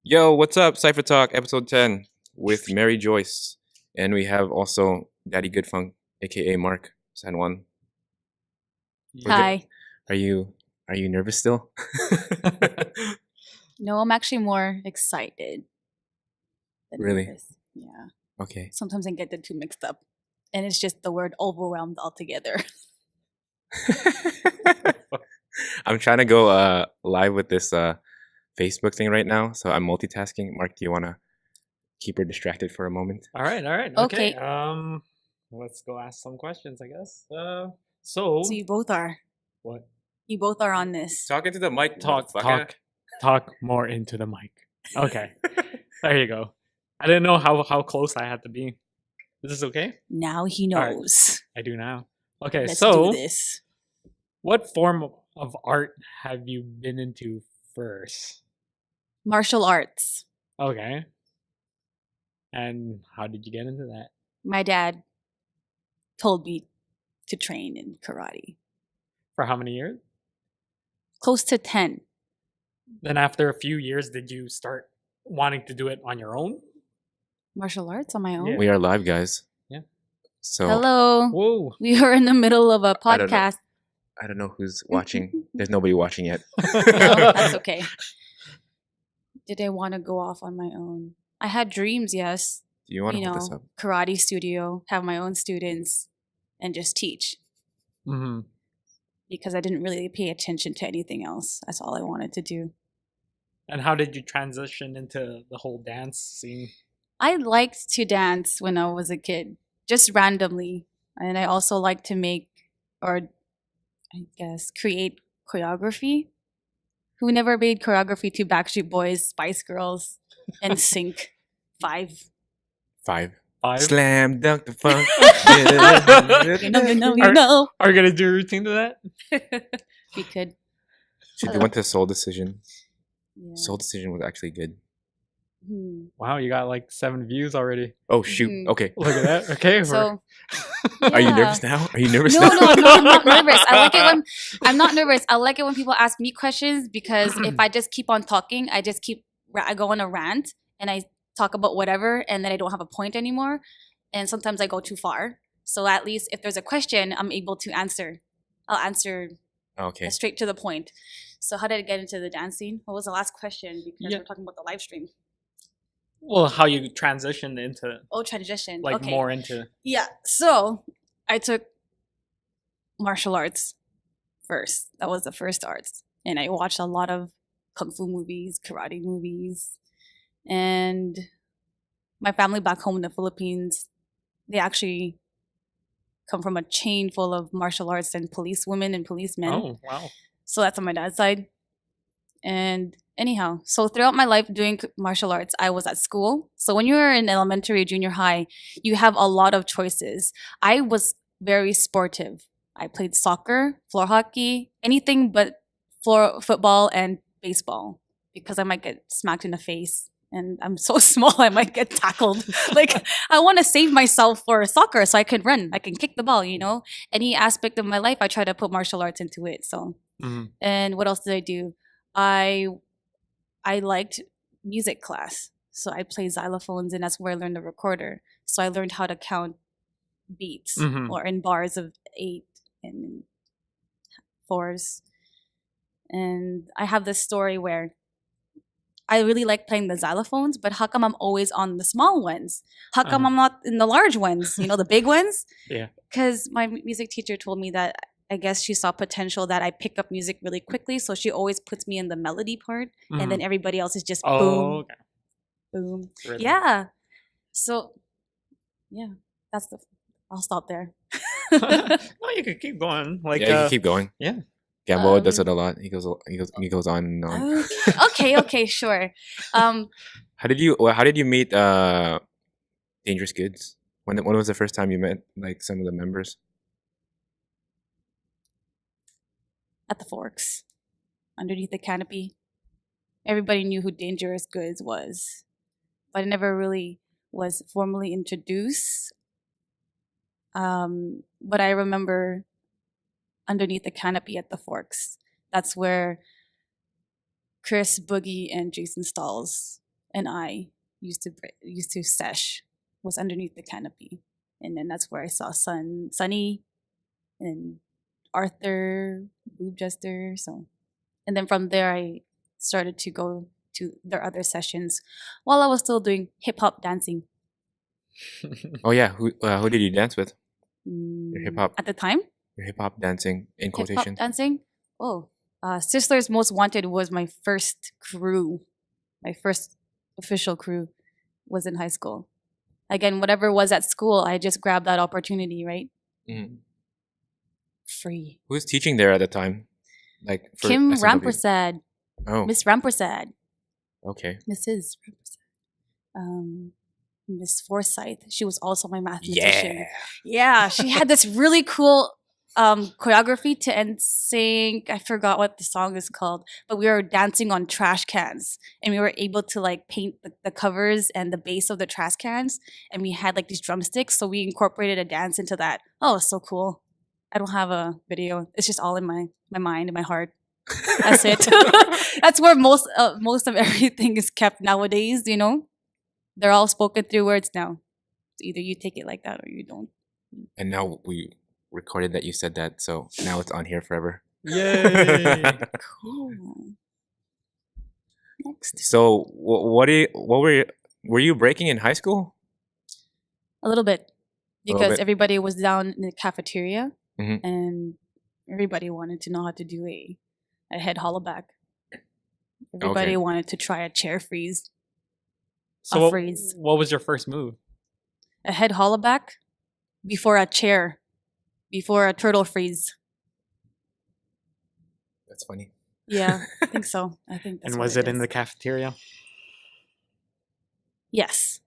Yo, what's up? CypherTalk, episode 10 with Mary Joyce. And we have also Daddy GoodFunk, aka Mark San Juan. We're good. Hi. Are you nervous still? No, I'm actually more excited than Really? nervous. Yeah. Okay. Sometimes I get the two mixed up. And it's just the word overwhelmed altogether. I'm trying to go live with this Facebook thing right now, so I'm multitasking. Mark, do you want to keep her distracted for a moment? All right. Okay. Let's go ask some questions, I guess. So you both are. What? You both are on this. Talking to the mic, Talk more into the mic. Okay. There you go. I didn't know how close I had to be. Is this okay? Now he All right. knows. I do now. Okay. Let's so, do this. what form of art have you been into first? Martial arts. Okay. And how did you get into that? My dad told me to train in karate. For how many years? Close to 10. Then after a few years, did you start wanting to do it on your own? Martial arts on my own? Yeah. We are live, guys. Yeah. So Hello. Whoa. We are in the middle of a I don't know. podcast. I don't know who's watching. There's nobody watching yet. No, that's okay. Did I want to go off on my own? I had dreams, yes. Do you want to hold this up? Karate studio, have my own students, and just teach. Mm-hmm. Because I didn't really pay attention to anything else. That's all I wanted to do. And how did you transition into the whole dance scene? I liked to dance when I was a kid, just randomly. And I also like to make, or I guess, create choreography. Who never made choreography to Backstreet Boys, Spice Girls, and Sync 5? 5. 5? Slam dunk the funk. You know. Are you gonna do a routine to that? We could. Should we went to Soul Decision? Yeah. Soul Decision was actually good. Wow, you got like 7 views already. Oh shoot! Mhm. Okay. Look at that. Okay. So, Are you yeah. nervous now? Are you nervous No, now? I'm not nervous. I like it when I'm not nervous. I like it when people ask me questions because if I just keep on talking, I go on a rant and I talk about whatever, and then I don't have a point anymore. And sometimes I go too far. So at least if there's a question, I'm able to answer. I'll answer Okay. straight to the point. So how did I get into the dancing? What was the last question? Because we're talking about the live stream. Well, how you transitioned into Transition. like okay. more into. Yeah. So I took martial arts first. That was the first arts. And I watched a lot of kung fu movies, karate movies. And my family back home in the Philippines, they actually come from a chain full of martial arts and police women and policemen. Oh, wow. So that's on my dad's side. And anyhow, so throughout my life doing martial arts, I was at school. So when you're in elementary, junior high, you have a lot of choices. I was very sportive. I played soccer, floor hockey, anything but football and baseball because I might get smacked in the face. And I'm so small, I might get tackled. Like, I want to save myself for soccer so I can run. I can kick the ball, Any aspect of my life, I try to put martial arts into it. So, And what else did I do? I liked music class. So I played xylophones, and that's where I learned the recorder. So I learned how to count beats or in bars of 8 and 4s. And I have this story where I really like playing the xylophones, but how come I'm always on the small ones? How come I'm not in the large ones, the big ones? Yeah. Because my music teacher told me that I guess she saw potential that I pick up music really quickly. So she always puts me in the melody part, and then everybody else is just boom, okay. boom. Rhythm. Yeah. So, yeah, I'll stop there. Well, you could keep going. Like, Yeah, you can keep going. Yeah. Gamboa does it a lot. He goes on and on. Okay, sure. How did you meet Dangerous Goods? When was the first time you met like some of the members? At the Forks, underneath the canopy. Everybody knew who Dangerous Goods was, but I never really was formally introduced. But I remember underneath the canopy at the Forks. That's where Chris, Boogie, and Jason Stalls and I used to sesh, was underneath the canopy, and then that's where I saw Sunny and Arthur, Boob Jester. So, and then from there I started to go to their other sessions while I was still doing hip hop dancing. Oh yeah, who did you dance with? Your hip hop, At the time. your hip hop dancing in Hip hop quotation. dancing. Oh, Sizzler's Most Wanted was my first crew. My first official crew was in high school. Again, whatever was at school, I just grabbed that opportunity, right? Mhm. Free. Who was teaching there at the time? Like for Kim SMW? Rampersad. Oh, Miss Rampersad. okay. Mrs. Rampersad. Miss Forsyth. She was also my mathematician. Yeah. Yeah, she had this really cool choreography to NSYNC. I forgot what the song is called, but we were dancing on trash cans, and we were able to like paint the covers and the base of the trash cans, and we had like these drumsticks, so we incorporated a dance into that. Oh, it's so cool. I don't have a video. It's just all in my mind and my heart. That's it. That's where most of everything is kept nowadays. You know, they're all spoken through words now. Either you take it like that or you don't. And now we recorded that you said that, so now it's on here forever. Yay! Cool. Next. So were you breaking in high school? A little bit. Little Because bit. everybody was down in the cafeteria Mhm. and everybody wanted to know how to do a head hollaback. Everybody Okay. wanted to try a chair freeze. So A what, freeze. what was your first move? A head hollaback before a chair. Before a turtle freeze. That's funny. Yeah, I think so. I think that's And what was it in is. the cafeteria? Yes.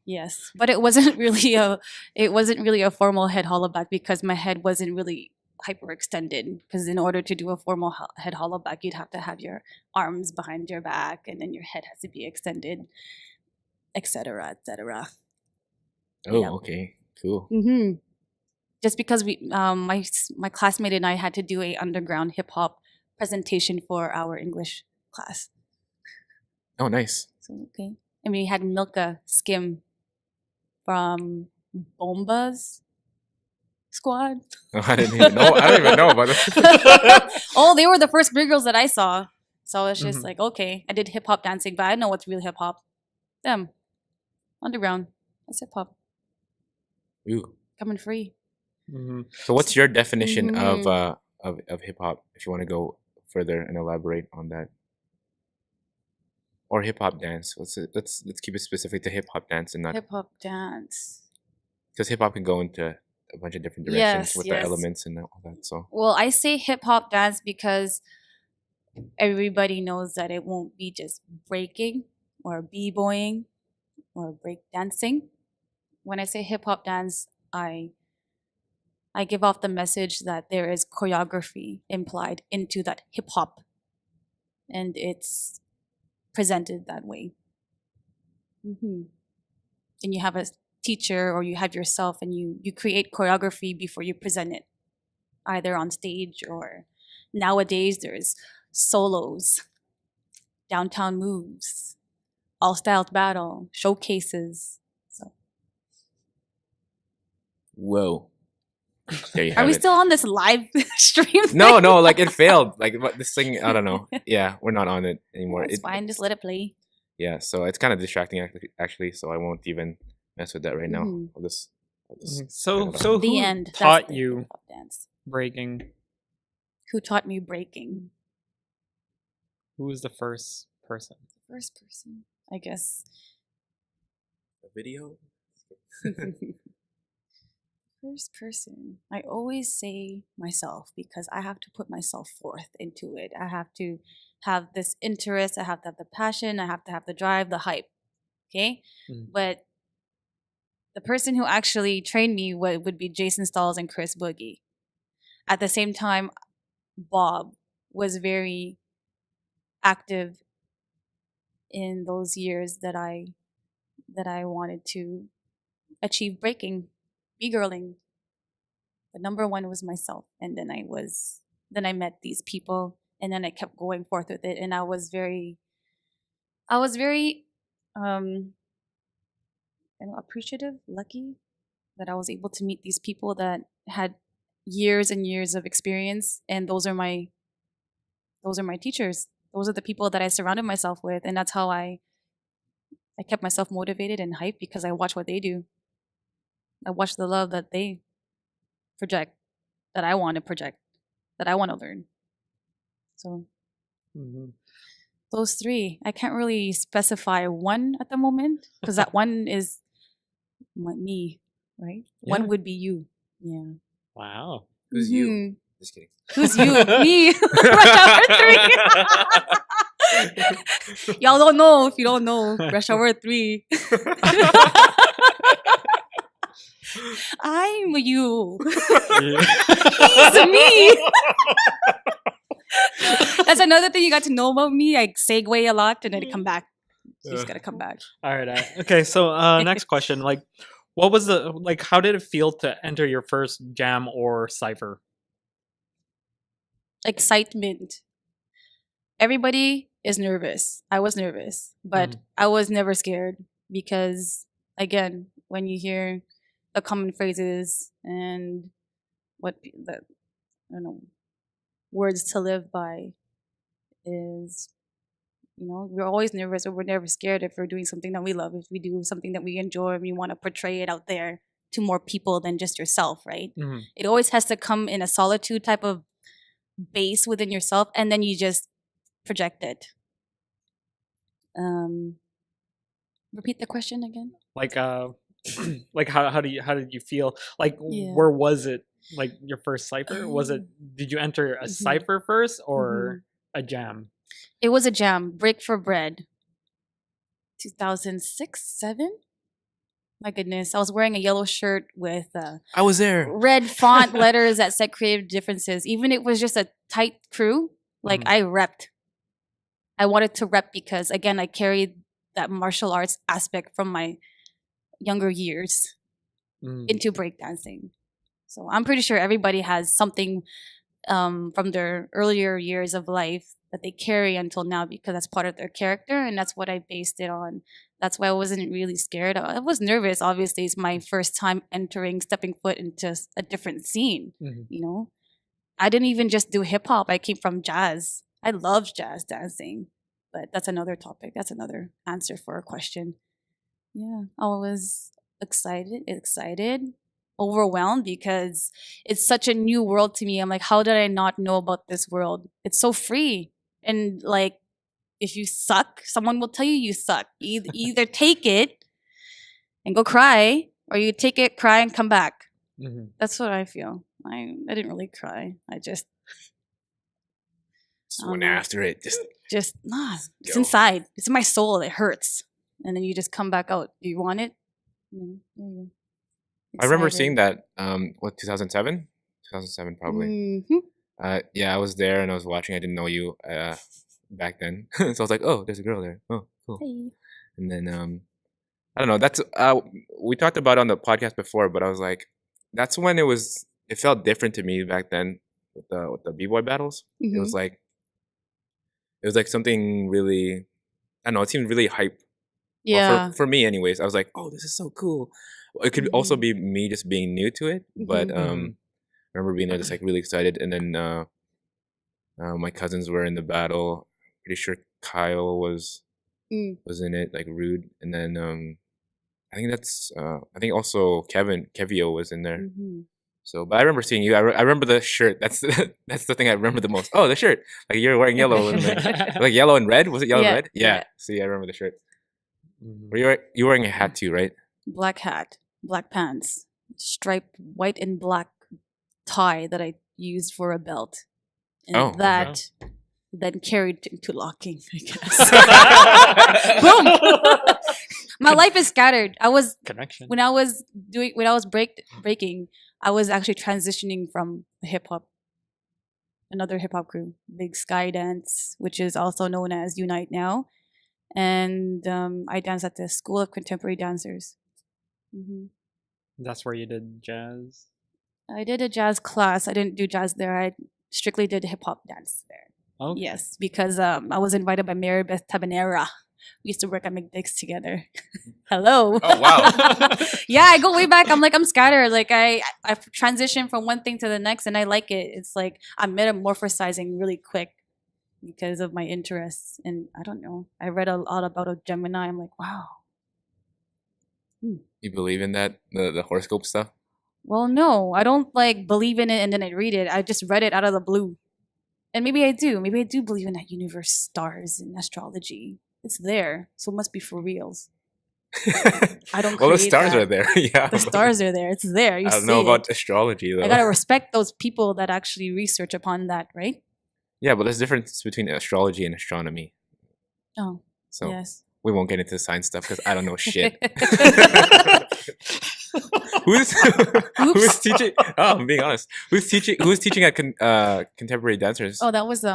Yes. But it wasn't really a formal head hollaback because my head wasn't really hyperextended. Because in order to do a formal head hollaback, you'd have to have your arms behind your back, and then your head has to be extended, etc., etc. Oh, Yep. okay. Cool. Mm-hmm. Just because my classmate and I had to do a underground hip hop presentation for our English class. Oh, nice. So okay, and we had Milka Skim from Bomba's squad. Oh, I didn't even know. I don't even know about this. Oh, they were the first big girls that I saw. So it's just Mhm. like, okay, I did hip hop dancing, but I know what's real hip hop. Them. Underground. That's hip hop. Ooh. Coming free. Mhm. So what's your definition Mhm. of hip hop? If you want to go further and elaborate on that, or hip hop dance. Let's keep it specific to hip hop dance and not Hip hop dance. because hip hop can go into a bunch of different directions Yes, with yes. the elements and all that. So Well, I say hip hop dance because everybody knows that it won't be just breaking or b-boying or break dancing. When I say hip hop dance, I give off the message that there is choreography implied into that hip hop, and it's presented that way. Mm-hmm. And you have a teacher or you have yourself, and you create choreography before you present it, either on stage or nowadays there's solos, downtown moves, all styles battle, showcases. So whoa, there you are have we it. still on this live stream? No, no, like it failed. Like what this thing, I don't know. Yeah, we're not on it anymore. It's fine, just let it play. Yeah, so it's kind of distracting actually. So I won't even mess with that right now. Mhm. I'll just Mhm. turn it So off. The who end. That's taught the you hip-hop dance. breaking? Who taught me breaking? Who was the first person? First person, I guess. A video. First person. I always say myself because I have to put myself forth into it. I have to have this interest. I have to have the passion. I have to have the drive, the hype. Okay? Mhm. But the person who actually trained me would be Jason Stalls and Chris Boogie. At the same time, Bob was very active in those years that I wanted to achieve breaking, Bgirling. But number one was myself, and then I met these people, and then I kept going forth with it, and I was very I was very appreciative, lucky that I was able to meet these people that had years and years of experience, and those are my teachers. Those are the people that I surrounded myself with, and that's how I kept myself motivated and hyped because I watch what they do. I watch the love that they project, that I want to project, that I want to learn. So those three, I can't really specify one at the moment because that one is me, right? Yeah. One would be you. Yeah. Wow. Who's you? Just kidding. Who's you? Me. Rush Hour 3. Y'all don't know if you don't know. Rush Hour 3. I'm you. He's me. That's another thing you got to know about me. I segue a lot and then come back. You just gotta come back. All right. Okay. So next question. Like, what was how did it feel to enter your first jam or cipher? Excitement. Everybody is nervous. I was nervous, but I was never scared because, again, when you hear the common phrases and words to live by is, we're always nervous, or we're never scared if we're doing something that we love, if we do something that we enjoy and we want to portray it out there to more people than just yourself, right? It always has to come in a solitude type of base within yourself, and then you just project it. Repeat the question again. Like how did you feel? Like, where was it? Like your first cipher? Did you enter a cipher first or a jam? It was a jam. Break for Bread. 2006, 7. My goodness, I was wearing a yellow shirt with I was there. Red font letters that said creative differences. Even it was just a tight crew, like I repped. I wanted to rep because, again, I carried that martial arts aspect from my younger years into breakdancing. So I'm pretty sure everybody has something from their earlier years of life that they carry until now because that's part of their character, and that's what I based it on. That's why I wasn't really scared. I was nervous. Obviously, it's my first time stepping foot into a different scene. I didn't even just do hip hop. I came from jazz. I loved jazz dancing, but that's another topic. That's another answer for a question. Yeah, I was excited, overwhelmed because it's such a new world to me. I'm like, how did I not know about this world? It's so free. And like, if you suck, someone will tell you suck. Either take it and go cry, or you take it, cry, and come back. That's what I feel. I didn't really cry. I just went after it. Just it's inside. It's in my soul. It hurts. And then you just come back out. Do you want it? I remember seeing that, 2007? 2007 probably. Yeah, I was there and I was watching. I didn't know you back then. So I was like, oh, there's a girl there. Oh, cool. Hey. And then, I don't know. That's we talked about it on the podcast before, but I was like, that's when it felt different to me back then with the B-boy battles. It was like something really, I don't know, it seemed really hype. Yeah. Well, for me anyways, I was like, oh, this is so cool. It could also be me just being new to it, but I remember being there just like really excited. And then my cousins were in the battle. Pretty sure Kyle was in it, like Rude. And then I think also Kevio was in there. So, but I remember seeing you. I remember the shirt. That's the thing I remember the most. Oh, the shirt. Like you're wearing yellow and like yellow and red. Was it yellow and red? Yeah. See, I remember the shirt. You were wearing a hat too, right? Black hat, black pants, striped white and black tie that I used for a belt, and then carried into locking, I guess. Boom. My life is scattered. When I was breaking, I was actually transitioning from another hip hop crew, Big Sky Dance, which is also known as Unite now. And I danced at the School of Contemporary Dancers. That's where you did jazz? I did a jazz class. I didn't do jazz there. I strictly did hip hop dance there. Oh. Yes, because I was invited by Mary Beth Tabanera We used to work at McDick's together. Hello. Oh wow. Yeah, I go way back. I'm like, I'm scattered. Like I transitioned from one thing to the next, and I like it. It's like I'm metamorphosizing really quick because of my interests. And I don't know. I read a lot about a Gemini. I'm like, wow. You believe in that the horoscope stuff? Well, no, I don't like believe in it and then I read it. I just read it out of the blue. And maybe I do. Maybe I do believe in that universe, stars, and astrology. It's there, so it must be for reals. I don't. Well, the create stars that. are there. Yeah. The stars are there. It's there. You I don't see know it. about astrology though. I gotta respect those people that actually research upon that, right? Yeah, but there's a difference between astrology and astronomy. Oh, So yes. we won't get into the science stuff because I don't know shit. who's who's teaching? Oh, I'm being honest. Who's teaching at contemporary dancers? Oh, that was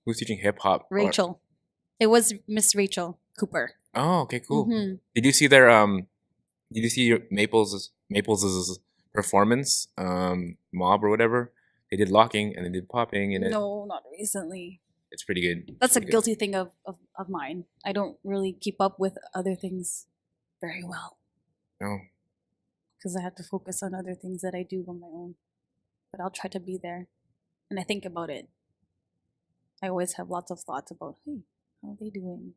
Who's teaching hip hop? Rachel. It was Miss Rachel Cooper. Oh, okay, cool. Mm-hmm. Did you see their Did you see Maples' performance? Mob or whatever. They did locking and they did popping and No, not recently. it's pretty good. That's Pretty a guilty thing of mine. I don't really keep up with other things very well No. because I have to focus on other things that I do on my own. But I'll try to be there. And I think about it. I always have lots of thoughts about, hey, how are they doing?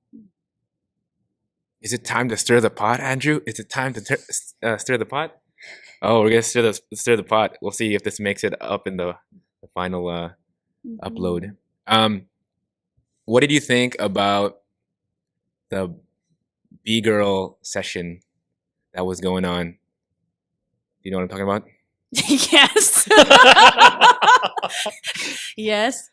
Is it time to stir the pot, Andrew? Is it time to stir the pot? Oh, we're gonna stir the pot. We'll see if this makes it up in the final upload. What did you think about the Bgirl session that was going on? You know what I'm talking about? Yes. Yes.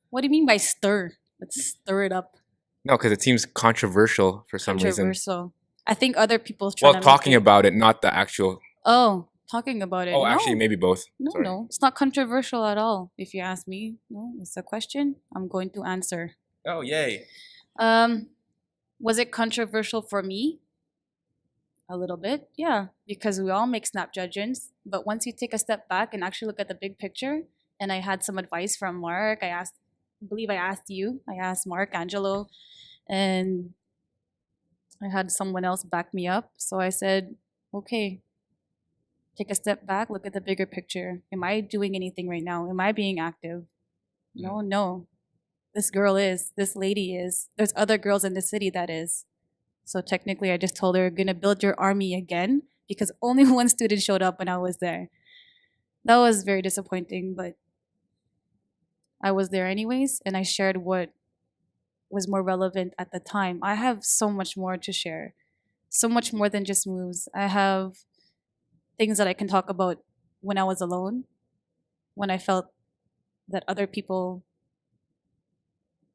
What do you mean by stir? Let's stir it up. No, because it seems controversial for some reason. Controversial. I think other people's Well, trying to talking make it. about it, not the actual. Oh, talking about it. Oh, actually, No. maybe both. No, Sorry. no. It's not controversial at all. If you ask me, no, it's a question I'm going to answer. Oh, yay! Was it controversial for me? A little bit, yeah, because we all make snap judgments. But once you take a step back and actually look at the big picture, and I had some advice from Mark. I believe I asked you. I asked Mark, Angelo, and I had someone else back me up. So I said, okay, take a step back, look at the bigger picture. Am I doing anything right now? Am I being active? No. This girl is. This lady is. There's other girls in the city that is. So technically, I just told her, gonna build your army again because only one student showed up when I was there. That was very disappointing, but I was there anyways, and I shared what was more relevant at the time. I have so much more to share, so much more than just moves. I have things that I can talk about when I was alone, when I felt that other people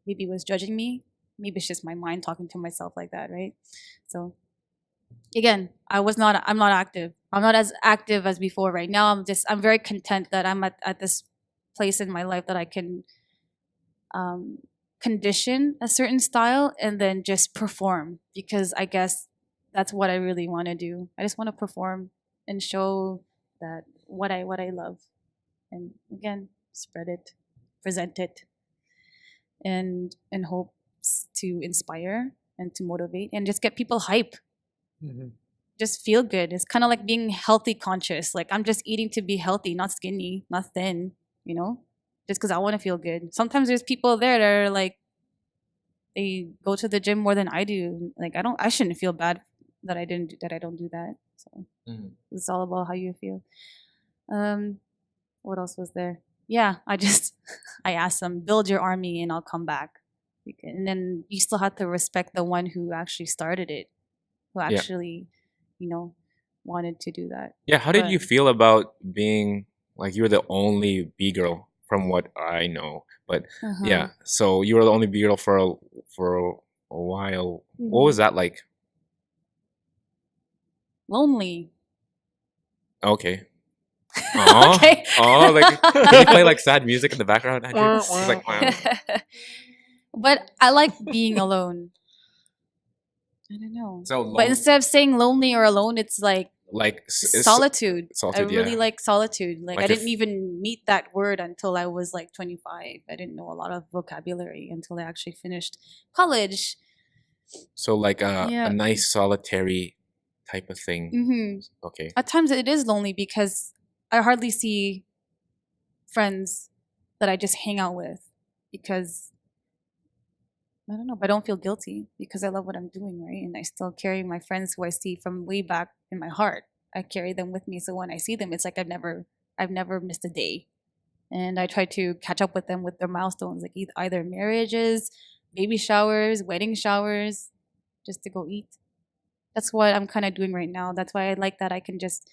maybe was judging me. Maybe it's just my mind talking to myself like that, right? So again, I'm not active. I'm not as active as before right now. I'm very content that I'm at this place in my life that I can condition a certain style and then just perform, because I guess that's what I really want to do. I just want to perform and show that what I love, and again, spread it, present it, and hopes to inspire and to motivate and just get people hype. Mm-hmm. Just feel good. It's kind of like being healthy conscious. Like I'm just eating to be healthy, not skinny, not thin, just because I want to feel good. Sometimes there's people there that are like, they go to the gym more than I do. Like I shouldn't feel bad that I don't do that. So It's all about how you feel. What else was there? Yeah, I asked them, build your army and I'll come back. And then you still have to respect the one who actually started it, who actually, wanted to do that. Yeah, how did you feel about being like you were the only Bgirl from what I know? But yeah, so you were the only Bgirl for a while. Mm-hmm. What was that like? Lonely. Okay. Oh, Okay. Oh, like can you play like sad music in the background? Andrew? It's like, wow. But I like being alone. I don't know. So but instead of saying lonely or alone, it's like solitude. I really like solitude. Like I didn't even meet that word until I was like 25. I didn't know a lot of vocabulary until I actually finished college. So like a Yeah. nice solitary type of thing. Mm-hmm. Okay. At times it is lonely because I hardly see friends that I just hang out with because I don't know, but I don't feel guilty because I love what I'm doing, right? And I still carry my friends who I see from way back in my heart. I carry them with me, so when I see them, it's like I've never missed a day. And I try to catch up with them with their milestones, like either marriages, baby showers, wedding showers, just to go eat. That's what I'm kind of doing right now. That's why I like that I can just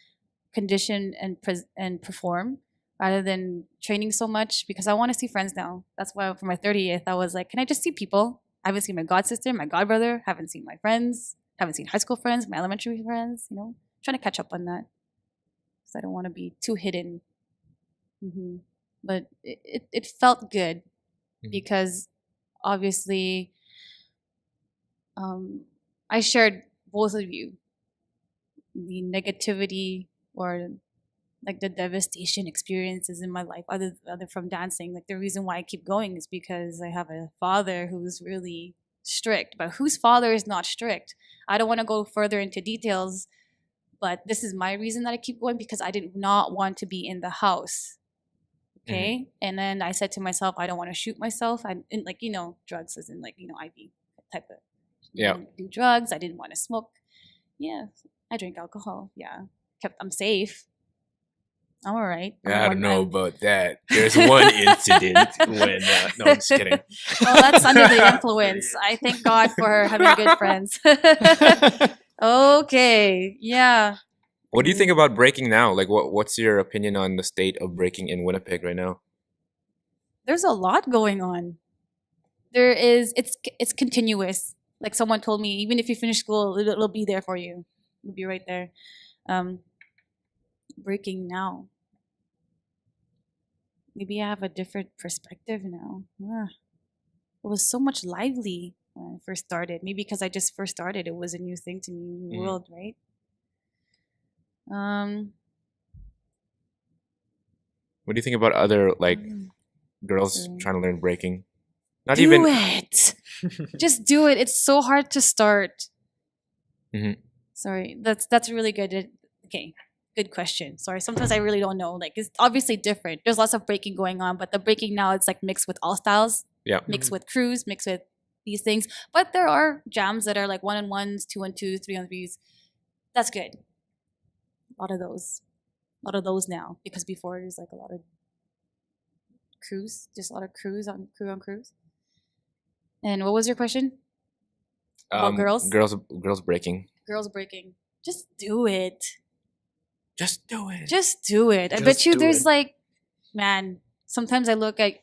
condition and perform rather than training so much because I want to see friends now. That's why for my 30th, I was like, can I just see people? I haven't seen my god sister, my god brother, haven't seen my friends, haven't seen high school friends, my elementary friends, trying to catch up on that because I don't want to be too hidden. Mm-hmm. But it felt good because obviously I shared both of you the negativity or like the devastation experiences in my life other from dancing. Like the reason why I keep going is because I have a father who's really strict, but whose father is not strict? I don't want to go further into details, but this is my reason that I keep going because I did not want to be in the house. Okay. And then I said to myself, I don't want to shoot myself. Drugs as in IV type of do drugs. I didn't want to smoke. Yeah. I drink alcohol. Yeah. I'm safe. I'm all right. I don't know about that. There's one incident when no, I'm just kidding. Well, that's under the influence. I thank God for having good friends. Okay. Yeah. What do you think about breaking now? Like, what's your opinion on the state of breaking in Winnipeg right now? There's a lot going on. There is. It's continuous. Like someone told me, even if you finish school, it'll be there for you. It'll be right there. Breaking now. Maybe I have a different perspective now. It was so much lively when I first started. Maybe because I just first started, it was a new thing to me, new world, right? What do you think about other girls trying to learn breaking? Do it. Just do it. It's so hard to start. Sorry, that's really good. Okay, good question. Sorry, sometimes I really don't know. Like it's obviously different. There's lots of breaking going on, but the breaking now it's like mixed with all styles. Yeah. Mixed with crews, mixed with these things. But there are jams that are like 1-on-1s, 2-on-2s, 3-on-3s. That's good. A lot of those now because before there's like a lot of crews, just a lot of crews on crews. And what was your question? About girls? Girls breaking. Girls breaking. Just do it. Just do it. Just do it. I bet you there's like, man, sometimes I look at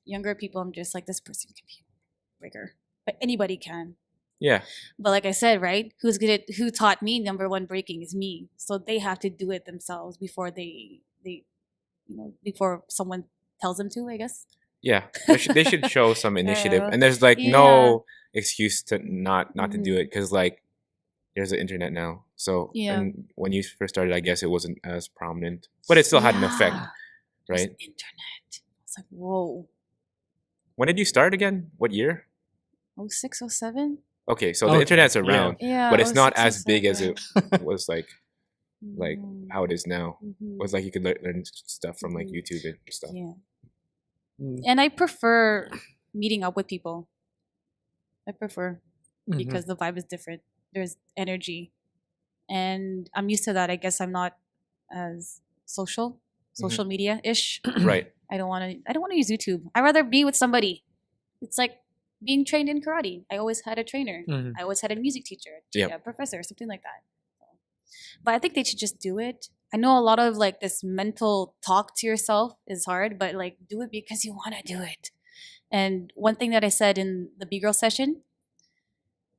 younger people, I'm just like, this person can be a breaker. But anybody can. Yeah. But like I said, right? Who taught me number one breaking is me. So they have to do it themselves before before someone tells them to, I guess. Yeah. They should show some initiative. And there's no excuse to not to do it because there's the internet now. So and when you first started, I guess it wasn't as prominent, but it still had an effect, right? There's internet. It's like, whoa. When did you start again? What year? 06, 07? Okay, so the internet's around, but it's not as big as it was like how it is now. It was like you could learn stuff from like YouTube and stuff. Yeah. And I prefer meeting up with people. I prefer because the vibe is different. There's energy. And I'm used to that. I guess I'm not as social media-ish. Right. I don't want to use YouTube. I'd rather be with somebody. It's like being trained in karate. I always had a trainer. I always had a music teacher, a professor, something like that. But I think they should just do it. I know a lot of like this mental talk to yourself is hard, but like do it because you want to do it. And one thing that I said in the Bgirl session,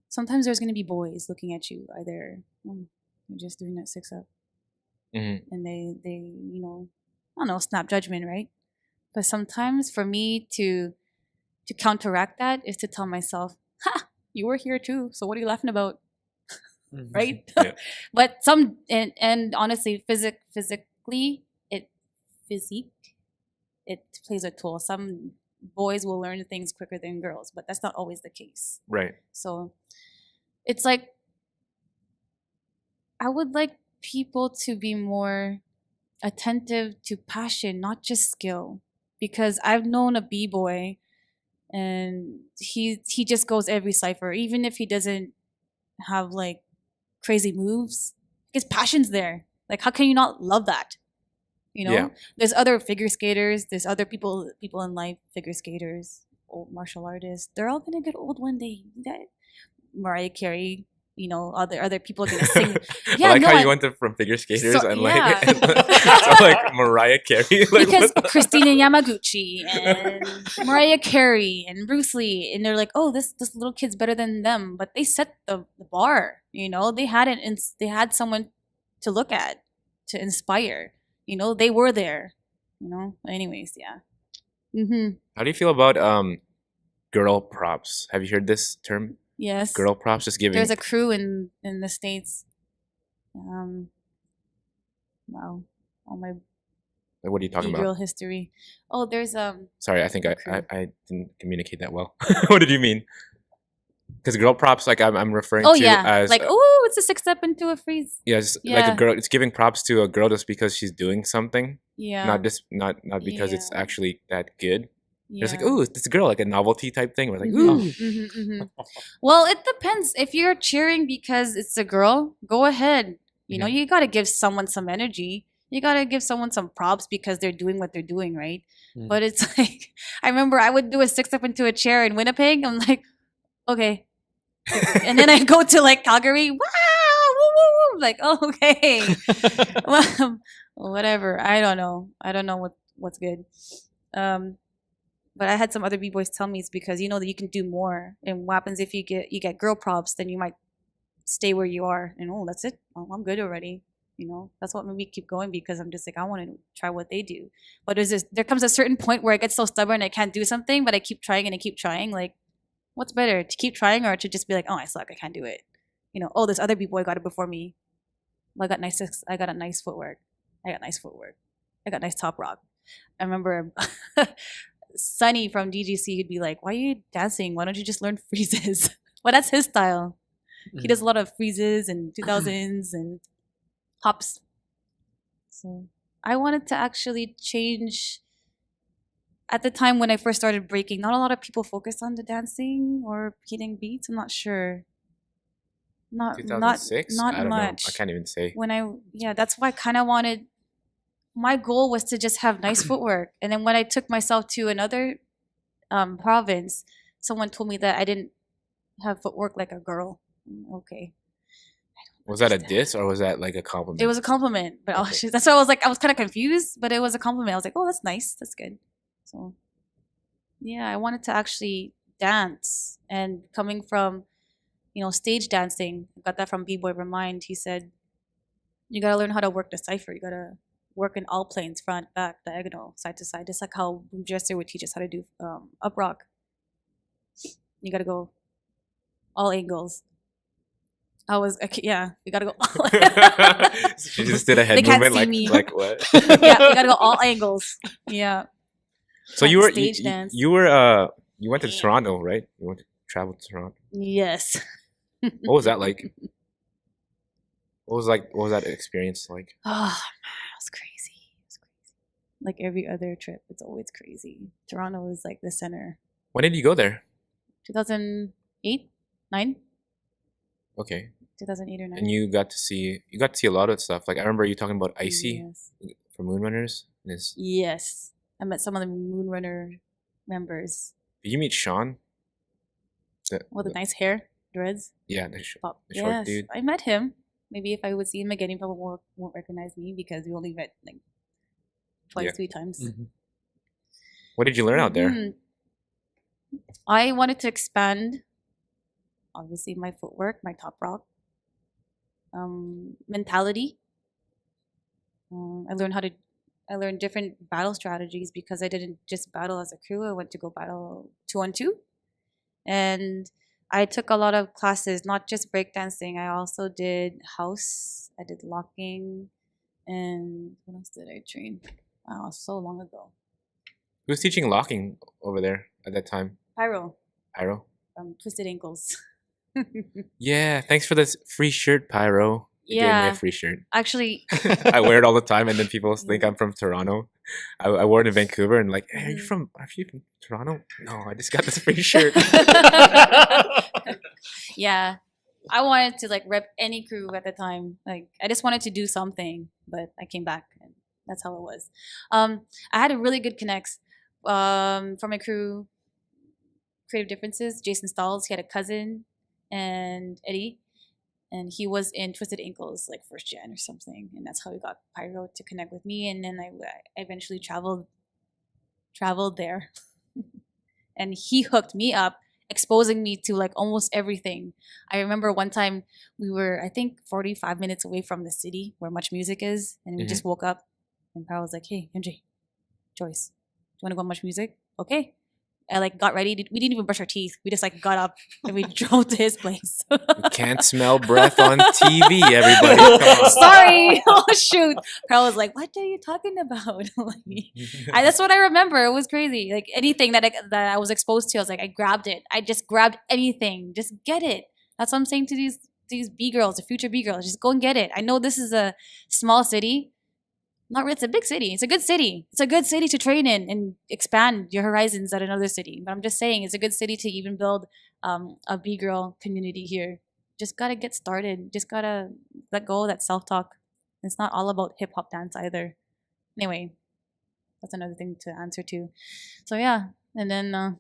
sometimes there's going to be boys looking at you. Either you're just doing that 6-up, and they I don't know, snap judgment, right? But sometimes for me to counteract that is to tell myself, "Ha, you were here too. So what are you laughing about?" Right? Yeah. But and honestly, physically, it plays a toll. Some boys will learn things quicker than girls, but that's not always the case. Right. So it's like I would like people to be more attentive to passion, not just skill. Because I've known a b-boy and he just goes every cipher, even if he doesn't have like crazy moves. His passion's there. Like, how can you not love that? You know, Yeah. there's other figure skaters. There's other people in life, figure skaters, old martial artists. They're all gonna get old one day. That Mariah Carey, you know, other people are gonna sing. I like how you went from figure skaters and like to like Mariah Carey. Like, because Christina Yamaguchi and Mariah Carey and Bruce Lee, and they're like, oh, this little kid's better than them, but they set the bar. You know, they had someone to look at, to inspire. You know, they were there. You know, anyways, yeah. How do you feel about girl props? Have you heard this term? Yes. Girl props, just giving. There's a crew in the States. Wow. All my Like, what are you talking about? Bgirl history. Oh, there's Sorry, I think I didn't communicate that well. What did you mean? Because girl props, like I'm referring to as like, oh, it's a 6-step into a freeze. Yes, like a girl. It's giving props to a girl just because she's doing something. Yeah. Not because it's actually that good. Yeah. It's like, ooh, it's a girl, like a novelty type thing. We're like, ooh. Well, it depends. If you're cheering because it's a girl, go ahead. You know, you got to give someone some energy. You got to give someone some props because they're doing what they're doing, right? But it's like, I remember I would do a 6-step into a chair in Winnipeg. I'm like, okay. And then I go to like Calgary. Wow, woo, woo, woo. Like, oh, okay. Well, whatever. I don't know what's good. But I had some other b-boys tell me it's because you know that you can do more. And what happens if you get girl props, then you might stay where you are. And oh, that's it. Oh, I'm good already. You know, that's what made me keep going, because I'm just like, I want to try what they do. But there comes a certain point where I get so stubborn I can't do something, but I keep trying and I keep trying. Like, what's better, to keep trying or to just be like, oh, I suck, I can't do it? You know, oh, this other b-boy got it before me. Well, I got a nice footwork. I got nice top rock. I remember Sunny from DGC, he'd be like, why are you dancing? Why don't you just learn freezes? Well, that's his style. He does a lot of freezes and 2000s and hops. So I wanted to actually change. At the time when I first started breaking, not a lot of people focused on the dancing or hitting beats. I'm not sure. 2006? Not I don't much. know. I can't even say. That's why I kind of wanted. My goal was to just have nice footwork, and then when I took myself to another province, someone told me that I didn't have footwork like a girl. Okay. Was that a diss or was that like a compliment? It was a compliment, but that's why I was kind of confused. But it was a compliment. I was like, oh, that's nice. That's good. So, yeah, I wanted to actually dance, and coming from, you know, stage dancing, I got that from B-Boy Remind. He said, you gotta learn how to work the cipher. You gotta work in all planes, front, back, diagonal, side to side, just like how Boom Dresser would teach us how to do up rock. You gotta go all angles. You gotta go. She just did a head movement like what? Yeah, you gotta go all angles. Yeah. So you went to Toronto, right? You went to travel to Toronto. Yes. What was that like? What was that experience like? Oh man, it was crazy. Like every other trip, it's always crazy. Toronto is like the center. When did you go there? 2008, 9. Okay. 2008 or 9. And you got to see a lot of stuff. Like I remember you talking about Icy for Moonrunners. Yes. I met some of the Moonrunner members. Did you meet Sean? The nice hair, dreads. Yeah, the short dude. I met him. Maybe if I would see him again, he probably won't recognize me because we only met like twice, 3 times. What did you learn out there? I wanted to expand, obviously, my footwork, my top rock, mentality. I learned different battle strategies because I didn't just battle as a crew. I went to go battle 2-on-2. And I took a lot of classes, not just breakdancing. I also did house. I did locking. And what else did I train? Wow, so long ago. Who was teaching locking over there at that time? Pyro. Pyro? From Twisted Ankles. Yeah, thanks for this free shirt, Pyro. You gave me a free shirt. Actually, I wear it all the time, and then people think I'm from Toronto. I wore it in Vancouver, and like, hey, are you from Toronto? No, I just got this free shirt. yeah, I wanted to like rep any crew at the time. Like, I just wanted to do something, but I came back, and that's how it was. I had a really good connects from my crew. Creative Differences. Jason Stalls, he had a cousin, and Eddie, and he was in Twisted Ankles, like first gen or something, and that's how he got Pyro to connect with me. And then I eventually traveled there, and he hooked me up, exposing me to like almost everything. I remember one time we were, I think, 45 minutes away from the city where Much Music is, and we just woke up, and Pyro was like, "Hey, MJ, Joyce, do you want to go Much Music?" Okay. I like got ready. We didn't even brush our teeth. We just like got up and we drove to his place. You can't smell breath on TV, everybody. Come on. Sorry. Oh shoot. Carl was like, "What are you talking about?" That's what I remember. It was crazy. Like anything that I was exposed to, I was like, I grabbed it. I just grabbed anything. Just get it. That's what I'm saying to these B girls, the future B girls. Just go and get it. I know this is a small city. Not really, it's a big city. It's a good city. It's a good city to train in and expand your horizons at another city. But I'm just saying, it's a good city to even build a B-girl community here. Just gotta get started. Just gotta let go of that self-talk. It's not all about hip-hop dance either. Anyway, that's another thing to answer to. So yeah, and then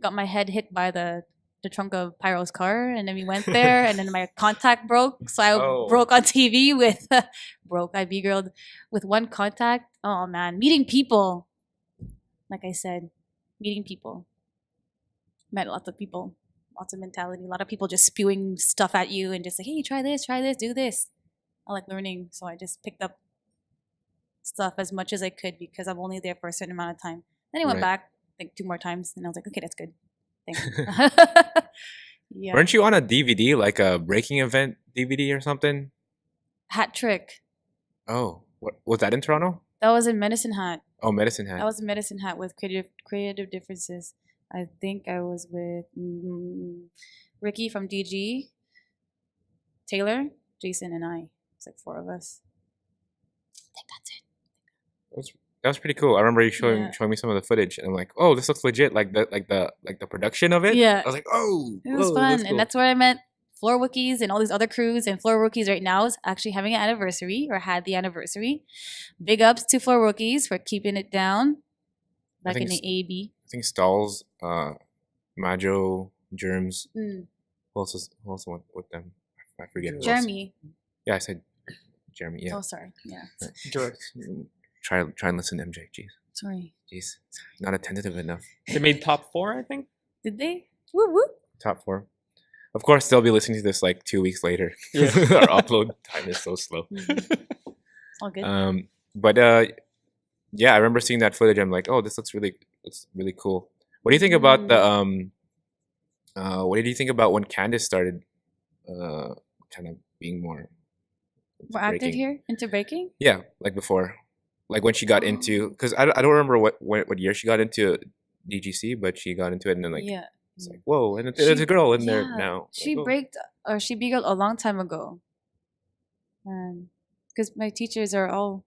got my head hit by the trunk of Pyro's car, and then we went there, and then my contact broke, so I broke on TV with I B-girled with one contact. Oh man, meeting people, like I said, meeting people, met lots of people, lots of mentality, a lot of people just spewing stuff at you and just like, hey, try this, do this. I like learning, so I just picked up stuff as much as I could because I'm only there for a certain amount of time. Then I went back, I think 2 more times, and I was like, okay, that's good. Yeah. Weren't you on a DVD, like a breaking event DVD or something? Hat Trick. Oh, what was that in Toronto? That was in Medicine Hat. Oh, Medicine Hat. That was in Medicine Hat with Creative Differences. I think I was with Ricky from DG, Taylor, Jason, and I. It's like 4 of us. I think that's it. That was pretty cool. I remember you showing me some of the footage, and I'm like, "Oh, this looks legit!" Like the production of it. Yeah, I was like, "Oh, it was fun," cool. And that's where I met Floor Wookiees and all these other crews. And Floor Wookiees right now is actually having an anniversary, or had the anniversary. Big ups to Floor Wookiees for keeping it down back in the AB. I think Stalls, Majo, Germs. Who else went with them? I forget. Jeremy. Yeah, I said Jeremy. Yeah. Oh, sorry. Yeah. Try and listen to MJ. Jeez. Sorry. Jeez. Not attentive enough. They made top 4, I think. Did they? Woo woo. Top 4. Of course, they'll be listening to this like 2 weeks later. Yeah. Our upload time is so slow. It's all good. But yeah, I remember seeing that footage. I'm like, oh, this looks really cool. What do you think about the what did you think about when Candace started kind of being more active here into breaking? Yeah, like before. Like when she got into, because I don't remember what year she got into DGC, but she got into it, and then like it's like, whoa, and there's a girl in there now. She like, braked, or she B-girled a long time ago, because my teachers are all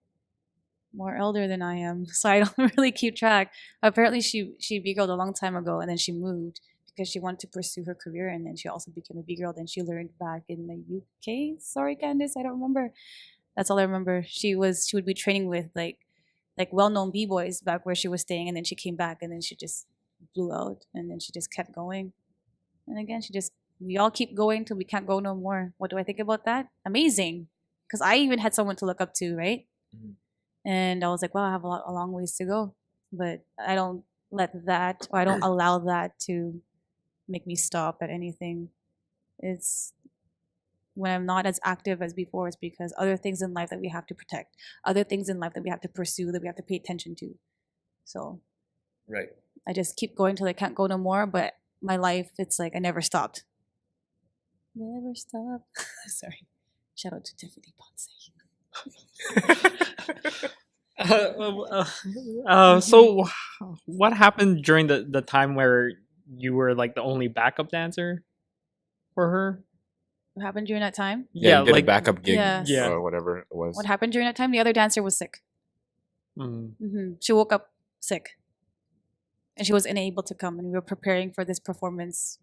more elder than I am, so I don't really keep track. Apparently, she B-girled a long time ago, and then she moved because she wanted to pursue her career, and then she also became a B-girl. Then she learned back in the UK. Sorry, Candace, I don't remember. That's all I remember. She would be training with like well-known b-boys back where she was staying, and then she came back, and then she just blew out, and then she just kept going. And again, we all keep going till we can't go no more. What do I think about that? Amazing, because I even had someone to look up to, right? And I was like, wow, I have a long ways to go, but I don't let that, or I don't allow that to make me stop at anything. It's when I'm not as active as before, it's because other things in life that we have to protect, other things in life that we have to pursue, that we have to pay attention to. So right, I just keep going till I can't go no more. But my life, it's like I never stopped. Never stop. Sorry. Shout out to Tiffany Ponce. So what happened during the time where you were like the only backup dancer? for her. What happened during that time? Yeah, you did like a backup gig Yes. Yeah. or whatever it was. What happened during that time? The other dancer was sick. She woke up sick, and she was unable to come. And we were preparing for this performance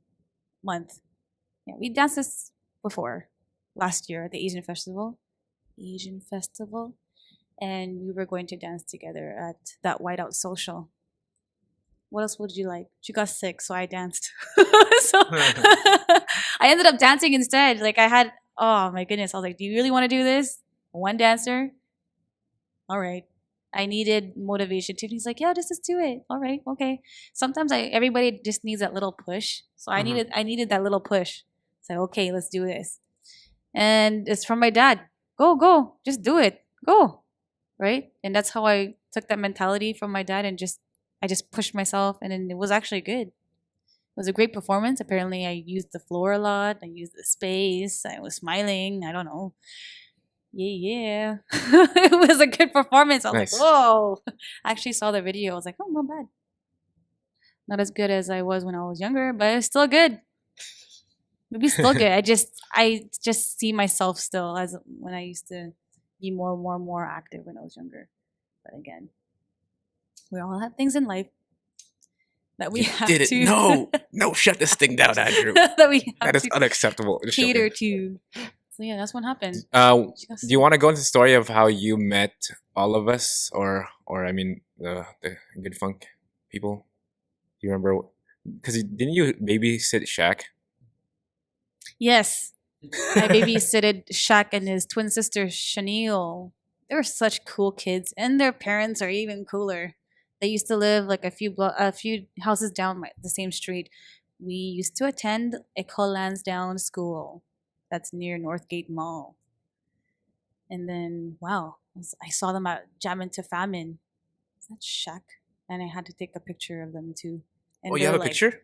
month. Yeah, we danced this before last year at the Asian festival, and we were going to dance together at that whiteout social. What else would you like? She got sick, so I danced. So I ended up dancing instead. Like I had, oh my goodness, I was like, do you really want to do this? One dancer? All right. I needed motivation. Tiffany's like, yeah, just do it. All right, okay. Sometimes everybody just needs that little push. So I needed that little push. So okay, let's do this. And it's from my dad. Go, just do it. Go. Right? And that's how I took that mentality from my dad and I just pushed myself, and then it was actually good. It was a great performance. Apparently I used the floor a lot. I used the space. I was smiling. I don't know. Yeah. It was a good performance. I was Nice. like, whoa. I actually saw the video. I was like, oh, not bad. Not as good as I was when I was younger, but it's still good. Maybe still good. I just see myself still as when I used to be more active when I was younger. But again, we all have things in life that we have Did it? to No, shut this thing down, Andrew. that we have That is to unacceptable. Just cater joking. to. So yeah, that's what happened. Do you want to go into the story of how you met all of us, or I mean the GoodFunk people? Do you remember? Because didn't you babysit Shaq? Yes, I babysitted Shaq and his twin sister Chanel. They were such cool kids, and their parents are even cooler. They used to live like a few houses down the same street. We used to attend École Lansdowne School. That's near Northgate Mall. And then, wow, I saw them at Jam into Famine. Is that Shaq? And I had to take a picture of them too. And Oh, you have a picture?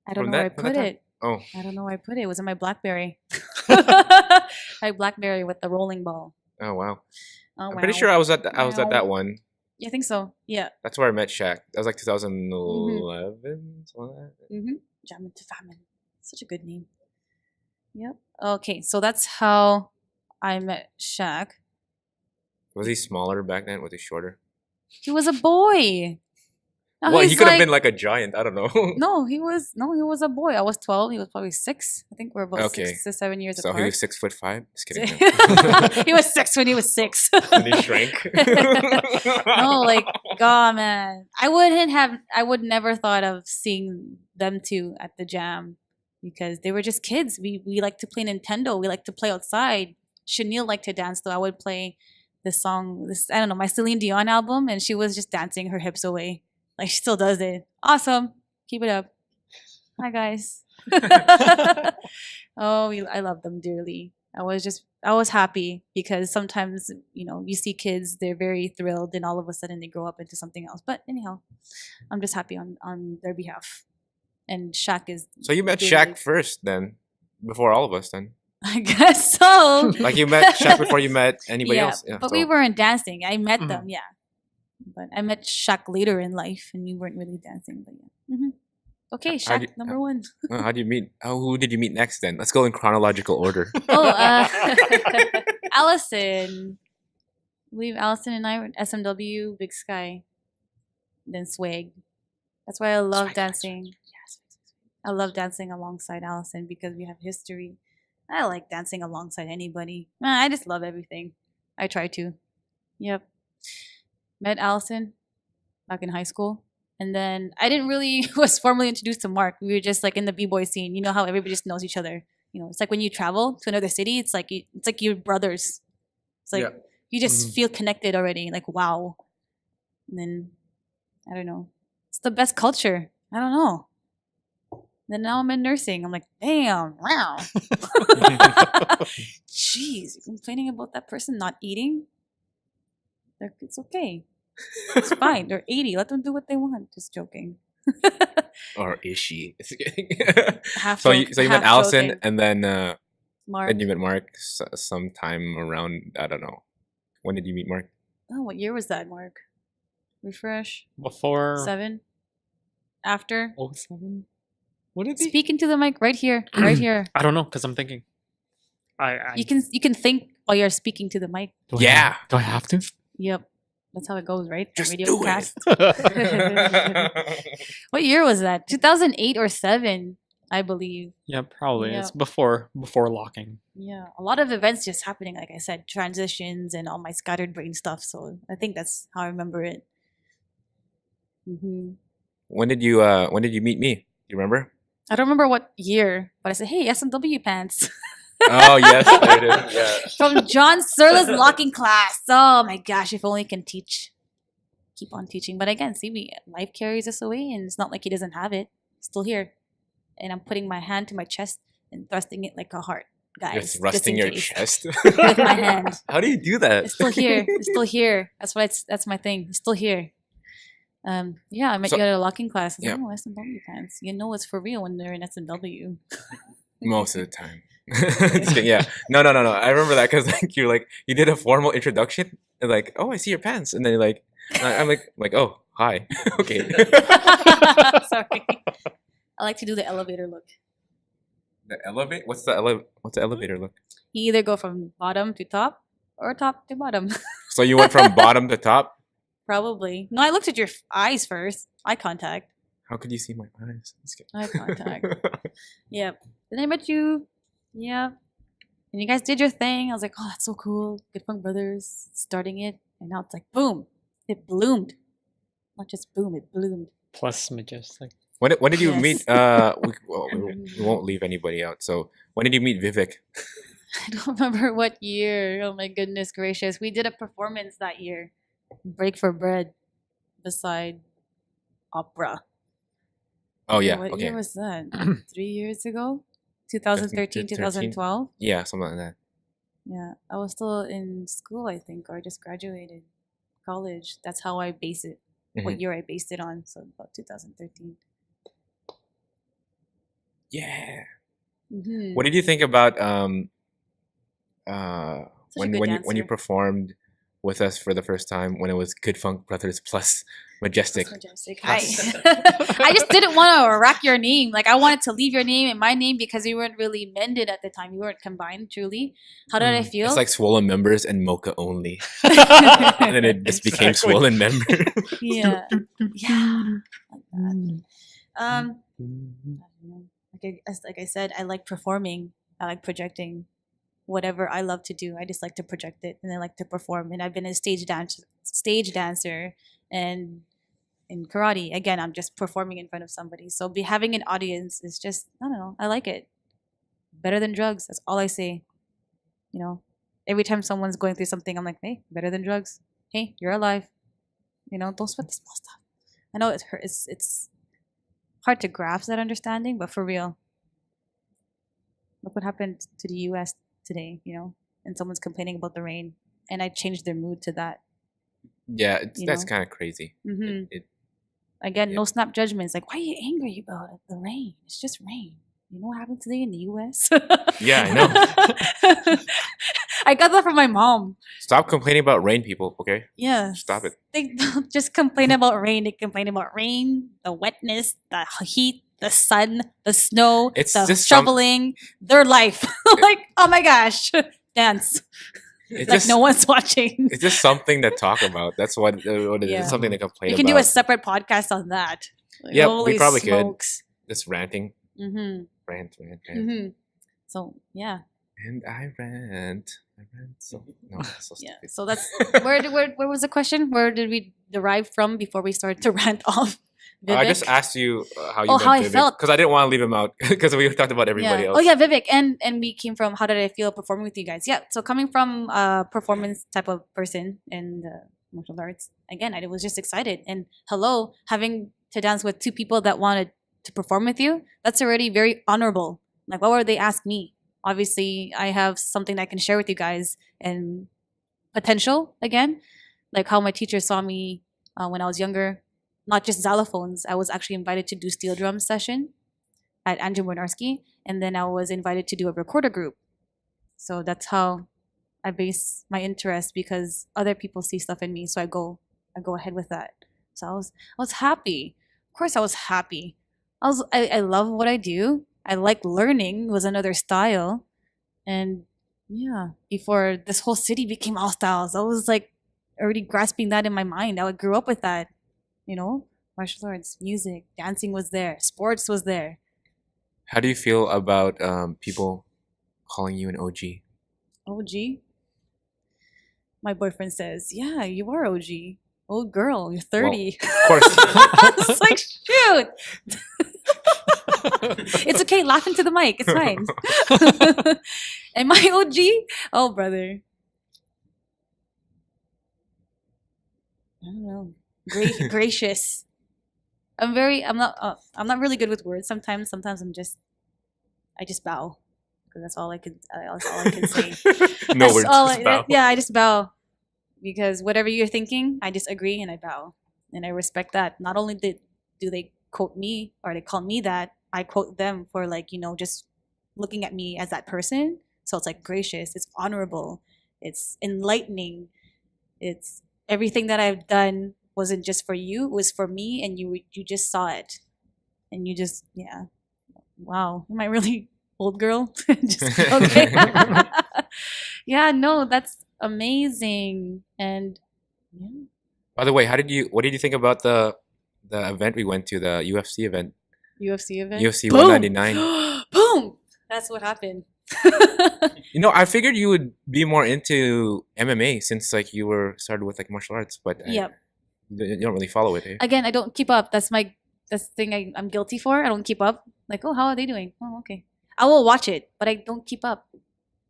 I don't from know where I that- from put that time? it. Oh, I don't know where I put it. It was in my BlackBerry. My BlackBerry with the rolling ball. oh wow. Oh, I'm pretty sure I was at that one. I think so. Yeah. That's where I met Shaq. That was like 2011. Something like that. Mm-hmm. Jam into Famine. Such a good name. Yep. Okay, so that's how I met Shaq. Was he smaller back then? Was he shorter? He was a boy. Now Well, he he's could have been like a giant. I don't know. No, he was a boy. I was 12. He was probably 6. I think we're about Okay. 6 to 7 years So apart. he was 6'5". Just kidding. He was 6 when he was 6. And he shrank. No, like, God, man. I would never thought of seeing them two at the Jam because they were just kids. We like to play Nintendo. We like to play outside. Chanel liked to dance, though. I would play the song, I don't know, my Celine Dion album, and she was just dancing her hips away. Like, she still does it. Awesome. Keep it up. Hi, guys. I love them dearly. I was happy because sometimes, you see kids, they're very thrilled, and all of a sudden they grow up into something else. But anyhow, I'm just happy on their behalf. And Shaq is. So you met Shaq first, then, before all of us, then. I guess so. Like you met Shaq before you met anybody else. Yeah, but so. we weren't dancing. I met them, yeah. But I met Shaq later in life, and we weren't really dancing. But yeah. Mm-hmm. Okay, Shaq, number one. How do you meet? Who did you meet next? Then let's go in chronological order. Allison. I believe Allison and I were at SMW, Big Sky, then Swag. That's why I love dancing. Yes, I love dancing alongside Allison because we have history. I like dancing alongside anybody. I just love everything. I try to. Yep. Met Allison back in high school. And then I didn't really was formally introduced to Mark. We were just like in the b-boy scene. You know how everybody just knows each other. It's like when you travel to another city, it's like you're brothers. It's like you just feel connected already. Like, wow. And then I don't know. It's the best culture. I don't know. Then now I'm in nursing. I'm like, damn, wow. Jeez, you're complaining about that person not eating? It's okay. It's fine. They're 80. Let them do what they want. Just joking. Or is she? So you met Allison, joking. and then Mark. then you met Mark sometime around, I don't know. When did you meet Mark? Oh, what year was that, Mark? Refresh. Before 7? After? 07? Would it be? Speak into the mic right here, right here. I don't know because I'm thinking. You can think while you're speaking to the mic. Do I have to? Yep, that's how it goes, right? Just Radio do cast. it. What year was that? 2008 or 7, I believe. Yeah, probably. Yeah. It's before locking. Yeah, a lot of events just happening. Like I said, transitions and all my scattered brain stuff. So I think that's how I remember it. When did you meet me? Do you remember? I don't remember what year, but I said, "Hey, SMW pants." Oh yes, I do. Yeah. From John Serla's locking class. Oh my gosh, if only can teach. Keep on teaching. But again, see, life carries us away, and it's not like he doesn't have it. It's still here. And I'm putting my hand to my chest and thrusting it like a heart. Guys. Just rusting your case. chest With my hand. How do you do that? It's still here. It's still here. That's my thing. It's still here. Yeah, I met you at a locking class. I was like, oh, SMW pants. You know it's for real when they're in SMW. Most of the time. Just kidding, yeah. No. I remember that because like you did a formal introduction and like, oh, I see your pants, and then you're like, I'm like, oh, hi. Okay. Sorry. I like to do the elevator look. The elevate? What's the elevator look? You either go from bottom to top or top to bottom. So you went from bottom to top? Probably. No, I looked at your eyes first. Eye contact. How could you see my eyes? Eye contact. Yep. Then I met you. Yeah. And you guys did your thing. I was like, oh, that's so cool. GoodFunk Brothers starting it. And now it's like, boom. It bloomed. Not just boom, it bloomed. Plus Majestic. When did you meet? We won't leave anybody out. So when did you meet Vivek? I don't remember what year. Oh my goodness gracious. We did a performance that year. Break for Bread beside Opera. Oh yeah. What Okay. year was that? 3 years ago? 2013, 2012? Yeah, something like that. Yeah. I was still in school, I think, or I just graduated college. That's how I base it. What year I based it on. So about 2013. Yeah. Mm-hmm. What did you think about Such a when good you dancer. performed with us for the first time when it was GoodFunk Brothers plus Majestic? Majestic. I just didn't want to rack your name. Like I wanted to leave your name and my name because we weren't really mended at the time. We weren't combined truly. How did I feel? It's like swollen members and mocha only. And then it just became swollen members. Yeah. Yeah. Like that. I don't know. Like I said, I like performing. I like projecting whatever I love to do. I just like to project it and I like to perform. And I've been a stage dancer and in karate. Again, I'm just performing in front of somebody. So having an audience is just, I don't know, I like it. Better than drugs. That's all I say. You know, every time someone's going through something, I'm like, hey, better than drugs. Hey, you're alive. You know, don't sweat the small stuff. I know it's hard to grasp that understanding, but for real, look what happened to the U.S. today, you know, and someone's complaining about the rain, and I changed their mood to that. Yeah, that's kind of crazy. Mm-hmm. Again, no snap judgments. Like, why are you angry about it? The rain. It's just rain. You know what happened today in the U.S.? Yeah, I know. I got that from my mom. Stop complaining about rain, people, okay? Yeah. Stop it. They don't just complain about rain. They complain about rain, the wetness, the heat, the sun, the snow, the shoveling, their life. Like, oh my gosh, dance. It's like no one's watching. It's just something to talk about. That's what it is. It's something to complain about. You can do a separate podcast on that. Like, yeah, we probably smokes. Could. Just ranting. Mm-hmm. Rant. Mm-hmm. So, yeah. And I rant. So so yeah. So that's where was the question? Where did we derive from before we started to rant off? I just asked you how you how I Vivek, felt because I didn't want to leave him out because we talked about everybody else. Oh yeah, Vivek, and we came from how did I feel performing with you guys? Yeah, so coming from a performance type of person in the martial arts, again, I was just excited. And hello, having to dance with two people that wanted to perform with you, that's already very honorable. Like, what would they ask me? Obviously, I have something that I can share with you guys and potential again, like how my teacher saw me when I was younger. Not just xylophones. I was actually invited to do steel drum session at Andrew Winarski, and then I was invited to do a recorder group. So that's how I base my interest because other people see stuff in me, so I go ahead with that. So I was happy. Of course, I was happy. I love what I do. I like learning was another style. And yeah, before this whole city became all styles, I was like already grasping that in my mind. I grew up with that, you know, martial arts, music, dancing was there, sports was there. How do you feel about people calling you an OG? OG? My boyfriend says, yeah, you are OG. Old girl, you're 30. Well, of course. It's like, shoot. It's okay, laugh into the mic. It's fine. Am I OG? Oh, brother. I don't know. Gracious. I'm not really good with words. Sometimes I just bow. Because that's all I can say. No words, just bow. Yeah, I just bow. Because whatever you're thinking, I just agree and I bow. And I respect that. Not only do they quote me or they call me that, I quote them for like, just looking at me as that person. So it's like gracious, it's honorable, it's enlightening. It's everything that I've done wasn't just for you, it was for me, and you just saw it. And you just, yeah. Wow. Am I really old girl? Just okay. Yeah, no, that's amazing. And yeah. By the way, what did you think about the event we went to, the UFC event? UFC event? UFC Boom! 199. Boom! That's what happened. I figured you would be more into MMA since like you were started with like martial arts, but yep. You don't really follow it. Eh? Again, I don't keep up. That's the thing I'm guilty for. I don't keep up. Like, oh, how are they doing? Oh, okay. I will watch it, but I don't keep up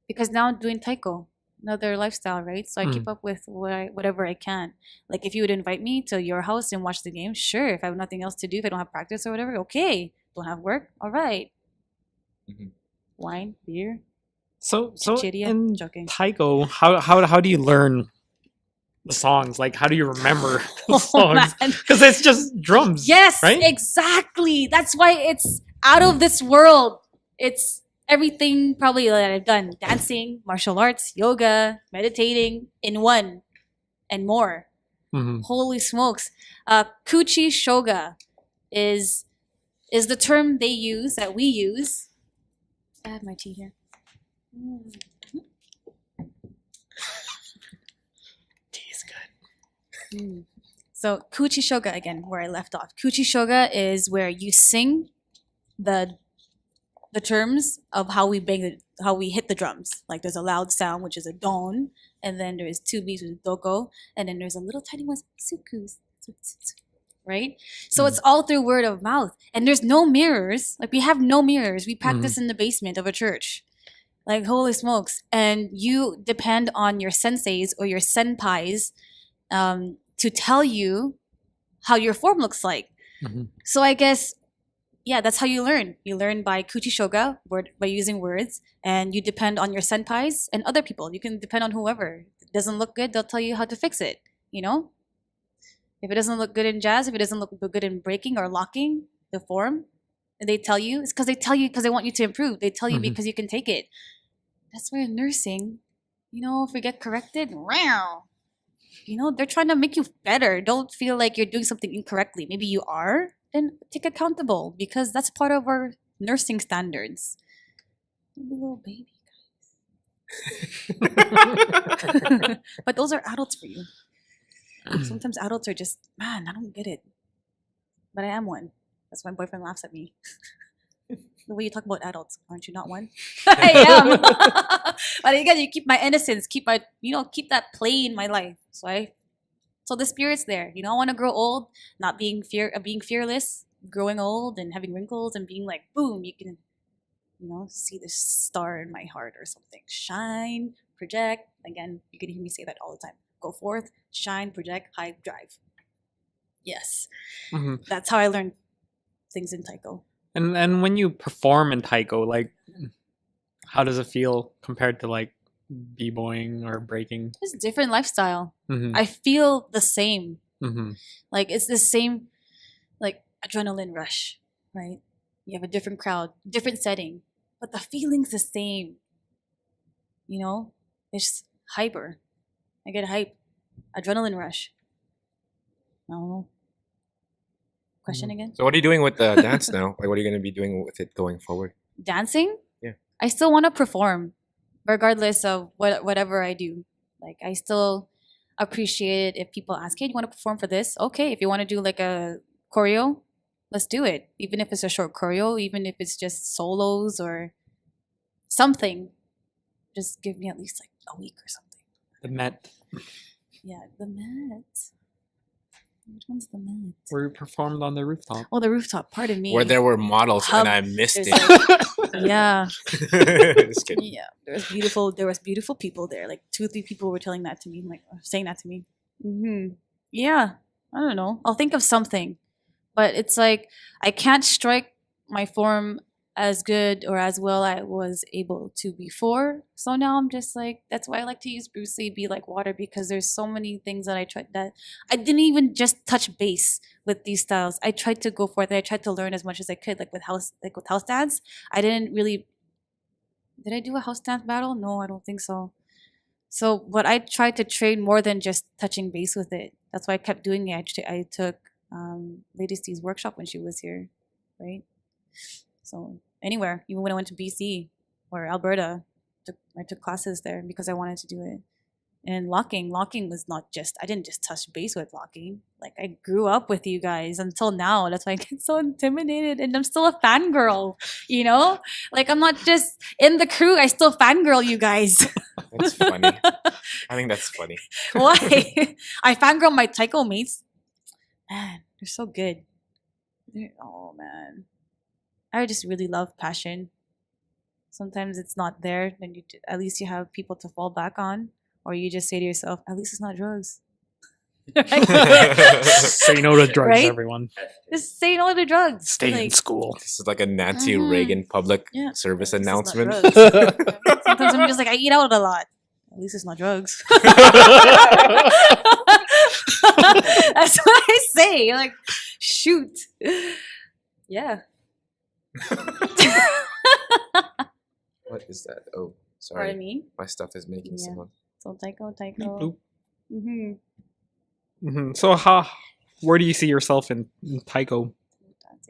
because now I'm doing taiko, another lifestyle, right? So I keep up with whatever I can. Like if you would invite me to your house and watch the game, sure. If I have nothing else to do, if I don't have practice or whatever, okay. Don't have work, all right. Mm-hmm. Wine, beer. So in taiko, how do you learn the songs? Like, how do you remember the songs? Because it's just drums. Yes, right? Exactly. That's why it's out of this world. It's everything probably that I've done: dancing, martial arts, yoga, meditating in one, and more. Mm-hmm. Holy smokes! Kuchi shoga is the term they use that we use. I have my tea here. Tea is good. So Kuchi shoga again, where I left off. Kuchi shoga is where you sing the terms of how we hit the drums. Like there's a loud sound, which is a don, and then there's two beats, which is doko, and then there's a little tiny one, sukus, right? So it's all through word of mouth, and there's no mirrors. Like we have no mirrors. We practice in the basement of a church. Like holy smokes! And you depend on your senseis or your senpais to tell you how your form looks like. Mm-hmm. So I guess. Yeah, that's how you learn. You learn by kuchi shoga, by using words, and you depend on your senpais and other people. You can depend on whoever. If it doesn't look good, they'll tell you how to fix it, If it doesn't look good in jazz, if it doesn't look good in breaking or locking the form, and they tell you, it's because they tell you because they want you to improve. They tell you because you can take it. That's why in nursing, if we get corrected, they're trying to make you better. Don't feel like you're doing something incorrectly. Maybe you are. Then take accountable because that's part of our nursing standards. Little baby guys. But those are adults for you. Sometimes adults are just, man, I don't get it. But I am one. That's why my boyfriend laughs at me. The way you talk about adults, aren't you not one? I am. But again, you keep my innocence, keep that play in my life. So the spirit's there. I want to grow old, not being fearless, growing old and having wrinkles and being like, boom, you can, see the star in my heart or something. Shine, project. Again, you can hear me say that all the time. Go forth, shine, project, high, drive. Yes. Mm-hmm. That's how I learned things in taiko. And when you perform in taiko, like, how does it feel compared to like b-boying or breaking? It's a different lifestyle. Mm-hmm. I feel the same. Mm-hmm. Like it's the same, like adrenaline rush, right? You have a different crowd, different setting, but the feeling's the same. It's hyper. I get hype, adrenaline rush. I don't know. question again? So what are you doing with the dance now? Like, what are you going to be doing with it going forward? Dancing? Yeah. I still want to perform, regardless of whatever I do. Like, I still appreciate it if people ask, hey, do you want to perform for this? Okay, if you want to do like a choreo, let's do it. Even if it's a short choreo, even if it's just solos or something. Just give me at least like a week or something. The Met. Yeah, the Met. Which one's the Met? Where you performed on the rooftop. Oh, the rooftop. Pardon me. Where there were models Hub. and I missed There's it. Yeah, Just kidding. yeah. There was beautiful people there. Like 2-3 people were telling that to me, like saying that to me. Yeah, I don't know. I'll think of something, but it's like I can't strike my form as good or as well I was able to before. So now I'm just like, that's why I like to use Bruce Lee, be like water, because there's so many things that I tried that I didn't even just touch base with these styles. I tried to go for it. I tried to learn as much as I could, like with house dance. I didn't really. Did I do a house dance battle? No, I don't think so. So, but I tried to train more than just touching base with it. That's why I kept doing it. I took Lady Steve's workshop when she was here, right? So anywhere, even when I went to BC or Alberta, I took classes there because I wanted to do it. And locking was not just, I didn't just touch base with locking. Like I grew up with you guys until now. That's why I get so intimidated and I'm still a fangirl, you know? Like I'm not just in the crew, I still fangirl you guys. That's funny. I think that's funny. Why? I fangirl my taiko mates. Man, they're so good. Oh man. I just really love passion. Sometimes it's not there, then at least you have people to fall back on, or you just say to yourself, "At least it's not drugs." Say no to drugs, Right? everyone. Just say no to drugs. Stay in school. This is like a Nancy Reagan public service This is not announcement. drugs. Sometimes I'm just like, I eat out a lot. At least it's not drugs. That's what I say. Like, shoot. Yeah. What is that? Oh, sorry. Pardon me? My stuff is making Yeah. sound. So taiko. Bloop. Mm-hmm. So where do you see yourself in taiko?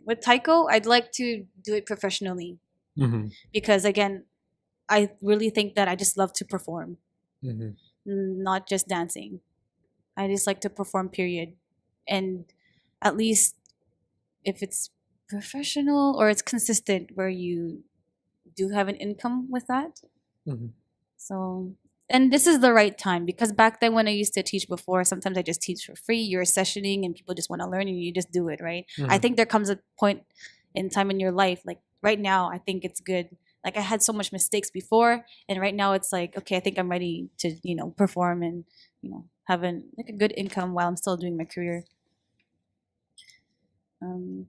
With taiko, I'd like to do it professionally because again, I really think that I just love to perform, not just dancing. I just like to perform, period. And at least if it's professional or it's consistent where you do have an income with that. So, and this is the right time because back then when I used to teach before, sometimes I just teach for free. You're sessioning and people just want to learn and you just do it, right? I think there comes a point in time in your life, like right now, I think it's good. Like I had so much mistakes before and right now it's like, okay, I think I'm ready to, perform and, have a good income while I'm still doing my career.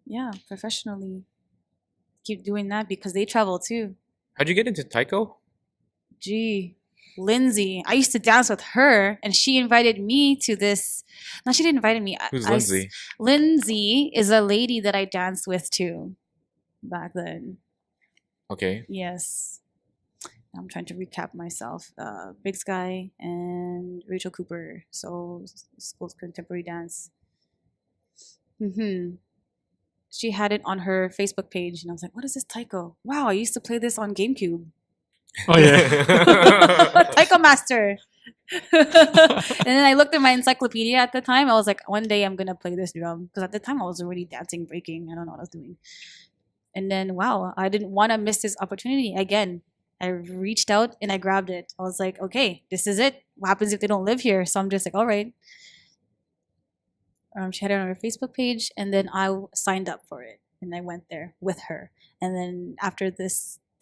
Yeah, professionally. Keep doing that because they travel too. How'd you get into taiko? Gee, Lindsay. I used to dance with her and she invited me to this. No, she didn't invite me. Who's Lindsay? Lindsay is a lady that I danced with too back then. Okay. Yes. I'm trying to recap myself. Big Sky and Rachel Cooper. So school's contemporary dance. She had it on her Facebook page, and I was like, "What is this taiko? Wow, I used to play this on GameCube." Oh yeah. Taiko Master. And then I looked at my encyclopedia at the time. I was like, one day I'm gonna play this drum because at the time I was already dancing, breaking. I don't know what I was doing. And then wow, I didn't want to miss this opportunity again. I reached out and I grabbed it. I was like, okay, this is it. What happens if they don't live here? So I'm just like, all right. She had it on her Facebook page, and then I signed up for it, and I went there with her. And then after the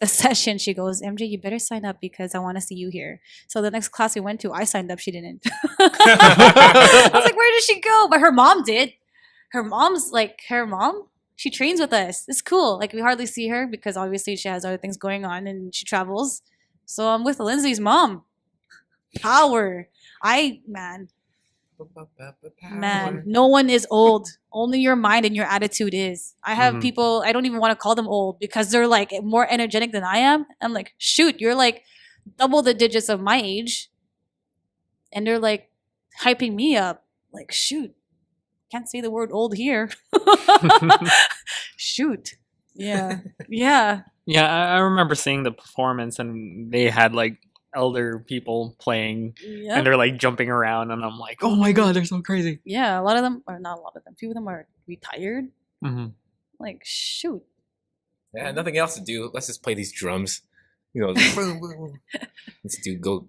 session, she goes, "MJ, you better sign up because I want to see you here." So the next class we went to, I signed up. She didn't. I was like, "Where did she go?" But her mom did. Her mom. She trains with us. It's cool. Like we hardly see her because obviously she has other things going on and she travels. So I'm with Lindsay's mom. Power. Man, no one is old. Only your mind and your attitude is. I have people, I don't even want to call them old because they're like more energetic than I am. I'm like, shoot, you're like double the digits of my age. And they're like hyping me up. Like, shoot, can't say the word old here. Shoot. Yeah. Yeah. Yeah, I remember seeing the performance, and they had like elder people playing, and they're like jumping around, and I'm like, oh my god, they're so crazy. Yeah, a lot of them, or not a lot of them, few of them are retired. Mm-hmm. Like, shoot. Yeah, nothing else to do. Let's just play these drums. You know, let's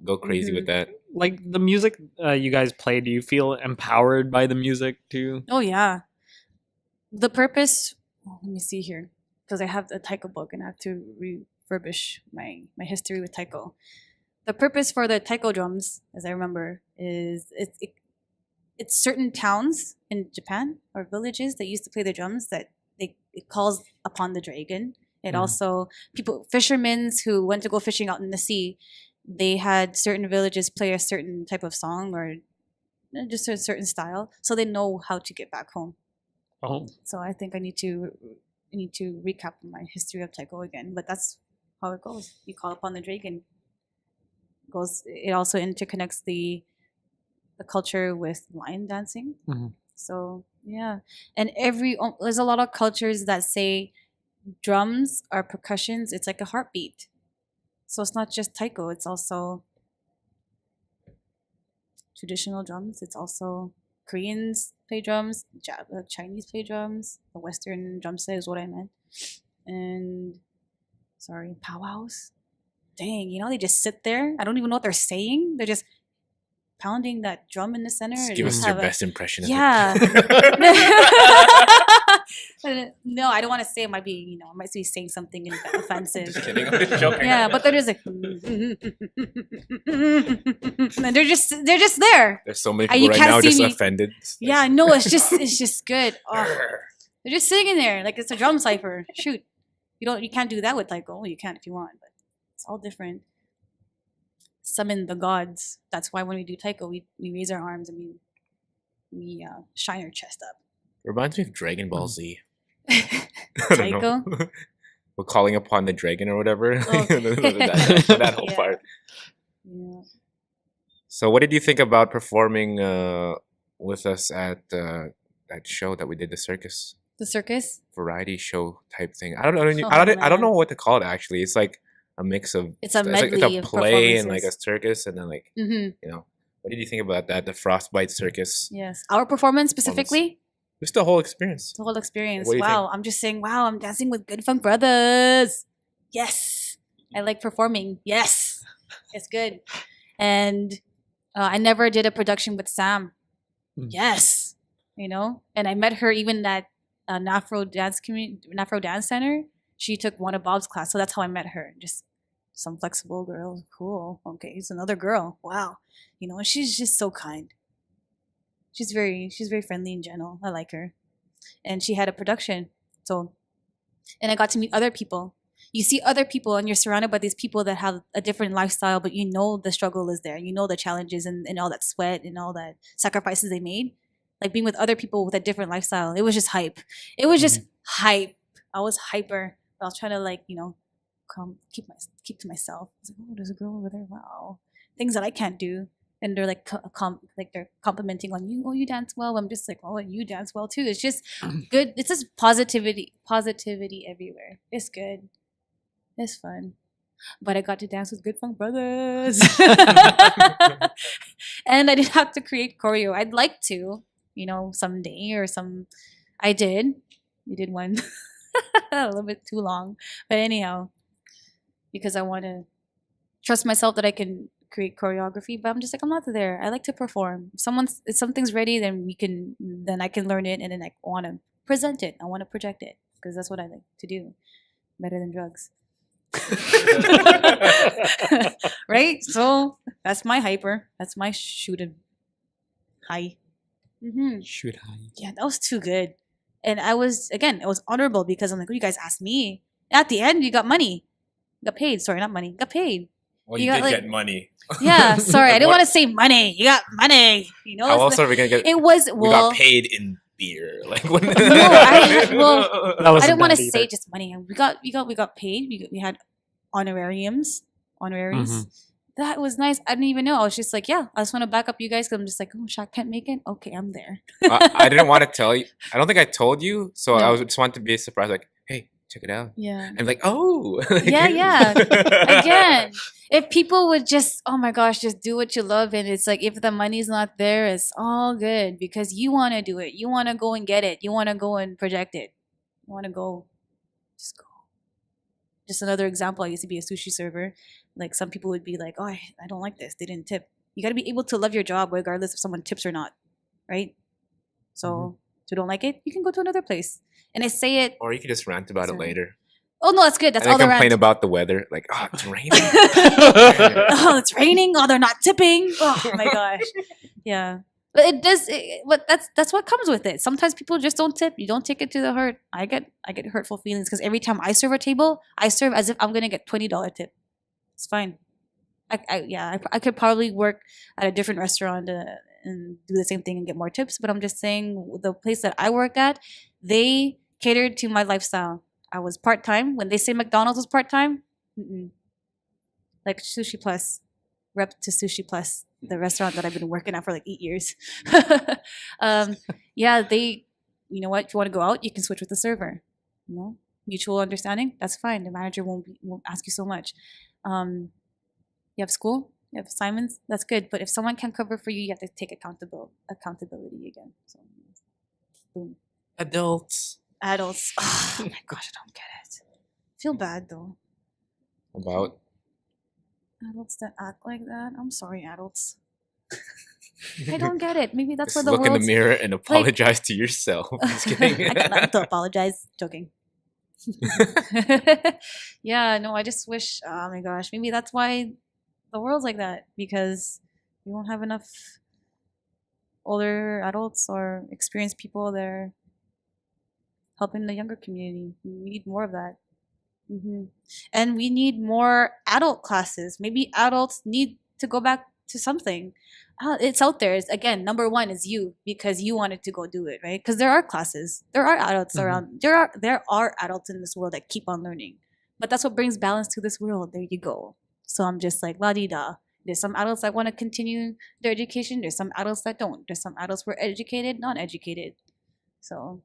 go crazy with that. Like the music you guys play, do you feel empowered by the music too? Oh yeah. The purpose. Let me see here, because I have the taiko book and I have to refurbish my history with taiko. The purpose for the taiko drums, as I remember, is it's certain towns in Japan or villages that used to play the drums that it calls upon the dragon. It also fishermen who went to go fishing out in the sea, they had certain villages play a certain type of song or just a certain style, so they know how to get back home. Oh, so I think I need to recap my history of taiko again, but that's how it goes. You call upon the dragon. It also interconnects the culture with lion dancing. Mm-hmm. So yeah, and there's a lot of cultures that say drums are percussions. It's like a heartbeat. So it's not just taiko. It's also traditional drums. It's also Koreans play drums. Chinese play drums. The Western drum set is what I meant. And powwows. Dang, they just sit there. I don't even know what they're saying. They're just pounding that drum in the center. Just give us your best impression of it. No, I don't want to say it might be, I might be saying something offensive. Just kidding, I'm just joking. Yeah, but they're just like, and they're just there. There's so many people right now just offended. Yeah, no, it's just good. Oh, they're just sitting there like it's a drum cipher. Shoot, you can't do that with taiko. Well, you can if you want, but it's all different. Summon the gods. That's why when we do taiko, we raise our arms and we shine our chest up. Reminds me of Dragon Ball Z. Taiko? We're calling upon the dragon or whatever. that whole part. Yeah. So what did you think about performing with us at that show that we did, the circus? The circus? Variety show type thing. I don't know what to call it actually. It's like a mix of it's a medley it's a play and like a circus and then like what did you think about that? The Frostbite circus. Yes. Our performance specifically? Just the whole experience. The whole experience. Wow. I'm just saying, wow, I'm dancing with GoodFunk brothers. Yes. I like performing. Yes. It's good. And I never did a production with Sam. Yes. And I met her even at Nafro Dance Center. She took one of Bob's class. So that's how I met her. Just some flexible girl. Cool. Okay. It's another girl. Wow. She's just so kind. She's very friendly and gentle. I like her. And she had a production. And I got to meet other people. You see other people and you're surrounded by these people that have a different lifestyle, but the struggle is there. The challenges and all that sweat and all that sacrifices they made. Like being with other people with a different lifestyle. It was just hype. It was just hype. I was hyper. I was trying to keep to myself. I was like, oh, there's a girl over there. Wow. Things that I can't do. And they're they're complimenting on you. Oh, you dance well. I'm just like, oh, and you dance well too. It's just good. It's just positivity everywhere. It's good. It's fun. But I got to dance with GoodFunk brothers, and I didn't have to create choreo. I'd like to, someday or some. I did. We did one a little bit too long, but anyhow, because I want to trust myself that I can create choreography, but I'm just like, I'm not there. I like to perform. If something's ready, then I can learn it, and then I want to present it. I want to project it because that's what I like to do. Better than drugs. Right? So that's my hyper. That's my shoot high. Shoot high. Yeah, that was too good. And it was honorable because I'm like, oh, you guys asked me. At the end, you got money. Got paid. Sorry, not money. Got paid. Well, you did get money. Yeah, sorry. I didn't want to say money. You got money. How else are we going to get? It was, we got paid in beer. Like when I didn't want to say just money. We got paid. We had honoraries. that was nice. I didn't even know. I was just like, yeah, I just want to back up you guys because I'm just like, oh, Shaq can't make it. Okay, I'm there. I didn't want to tell you. I don't think I told you, so No. I was just wanted to be surprised. Like, hey, check it out. Yeah. And like, oh, Yeah. Again, if people would just, oh my gosh, just do what you love, and it's like if the money's not there, it's all good because you want to do it. You want to go and get it. You want to go and project it. You want to go, just go. Just another example. I used to be a sushi server. Like some people would be like, oh, I don't like this. They didn't tip. You got to be able to love your job regardless if someone tips or not, right? So if you don't like it, you can go to another place. And I say it. Or you can just rant about it later. Oh no, that's good. That's and all the complain rant. about the weather. Like, oh, it's raining. Oh, it's raining. Oh, they're not tipping. Oh my gosh. Yeah. But it does. But that's what comes with it. Sometimes people just don't tip. You don't take it to the heart. I get hurtful feelings because every time I serve a table, I serve as if I'm gonna get $20 tip. It's fine. I could probably work at a different restaurant and do the same thing and get more tips. But I'm just saying the place that I worked at, they catered to my lifestyle. I was part-time. When they say McDonald's was part-time, like Sushi Plus, rep to Sushi Plus, the restaurant that I've been working at for like 8 years. Yeah, they, you know what? If you want to go out, you can switch with the server. You know, mutual understanding. That's fine. The manager won't ask you so much. You have school, you have assignments. That's good. But if someone can't cover for you, you have to take accountability again. So, boom. Adults. Oh my gosh, I don't get it. I feel bad though. About adults that act like that. I'm sorry, adults. I don't get it. Maybe that's just where the look in the world's mirror and apologize to yourself. Just kidding. I got nothing to apologize. Joking. Yeah, no, I just wish. Oh my gosh, maybe that's why the world's like that, because we don't have enough older adults or experienced people that are helping the younger community. We need more of that. And we need more adult classes. Maybe adults need to go back to something. It's out there. It's, again, number one is you, because you wanted to go do it, right? Because there are classes. There are adults around. There are adults in this world that keep on learning. But that's what brings balance to this world. There you go. So I'm just like, la-di-da. There's some adults that want to continue their education. There's some adults that don't. There's some adults who are educated, non-educated. So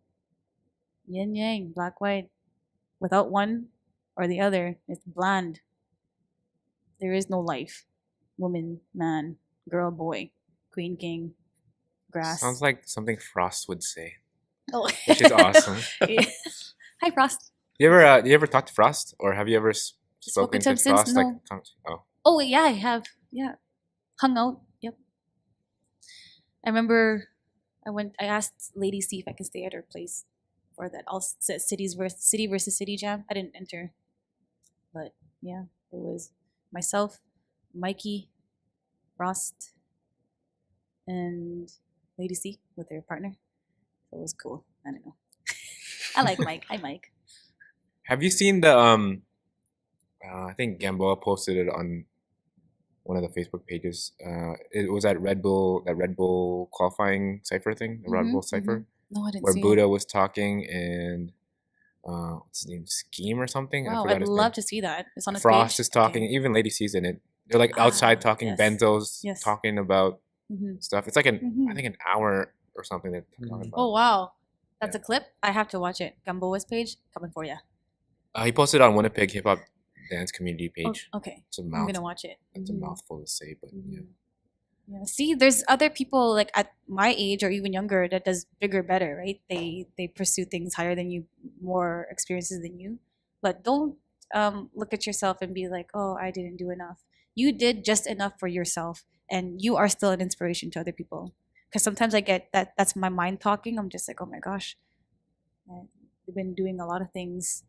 yin yang, black white. Without one or the other, it's bland. There is no life. Woman, man, girl, boy, queen, king, grass. Sounds like something Frost would say. Oh. Which is awesome. Hi, Frost. You ever talked to Frost, or have you ever spoken to him Frost? since? No. Oh yeah, I have. Yeah, hung out. Yep. I remember I asked Lady C if I could stay at her place for that all city versus city jam. I didn't enter, but yeah, it was myself, Mikey, Frost, and Lady C with their partner. It was cool. I don't know. I like Mike. Hi, Mike. Have you seen the I think Gamboa posted it on one of the Facebook pages. It was at Red Bull qualifying cipher thing, the Red Bull cipher. No, I didn't where see Buddha it. was talking and what's his name, Scheme or something. Wow, I I'd love to see that. It's on his Frost page. is talking. Okay. Even Lady C's in it. They're like outside talking. Yes. Benzos Yes. talking about stuff. It's like I think an hour or something they're talking about. Oh wow, that's a clip. I have to watch it. Gamboa's page coming for you. He posted on Winnipeg Hip Hop Dance Community page. Oh, okay, It's a I'm gonna watch it. It's a mouthful to say, but yeah. Yeah. See, there's other people like at my age or even younger that does bigger, better, right? They pursue things higher than you, more experiences than you. But don't look at yourself and be like, oh, I didn't do enough. You did just enough for yourself, and you are still an inspiration to other people. Because sometimes I get that that's my mind talking. I'm just like, oh my gosh, I've been doing a lot of things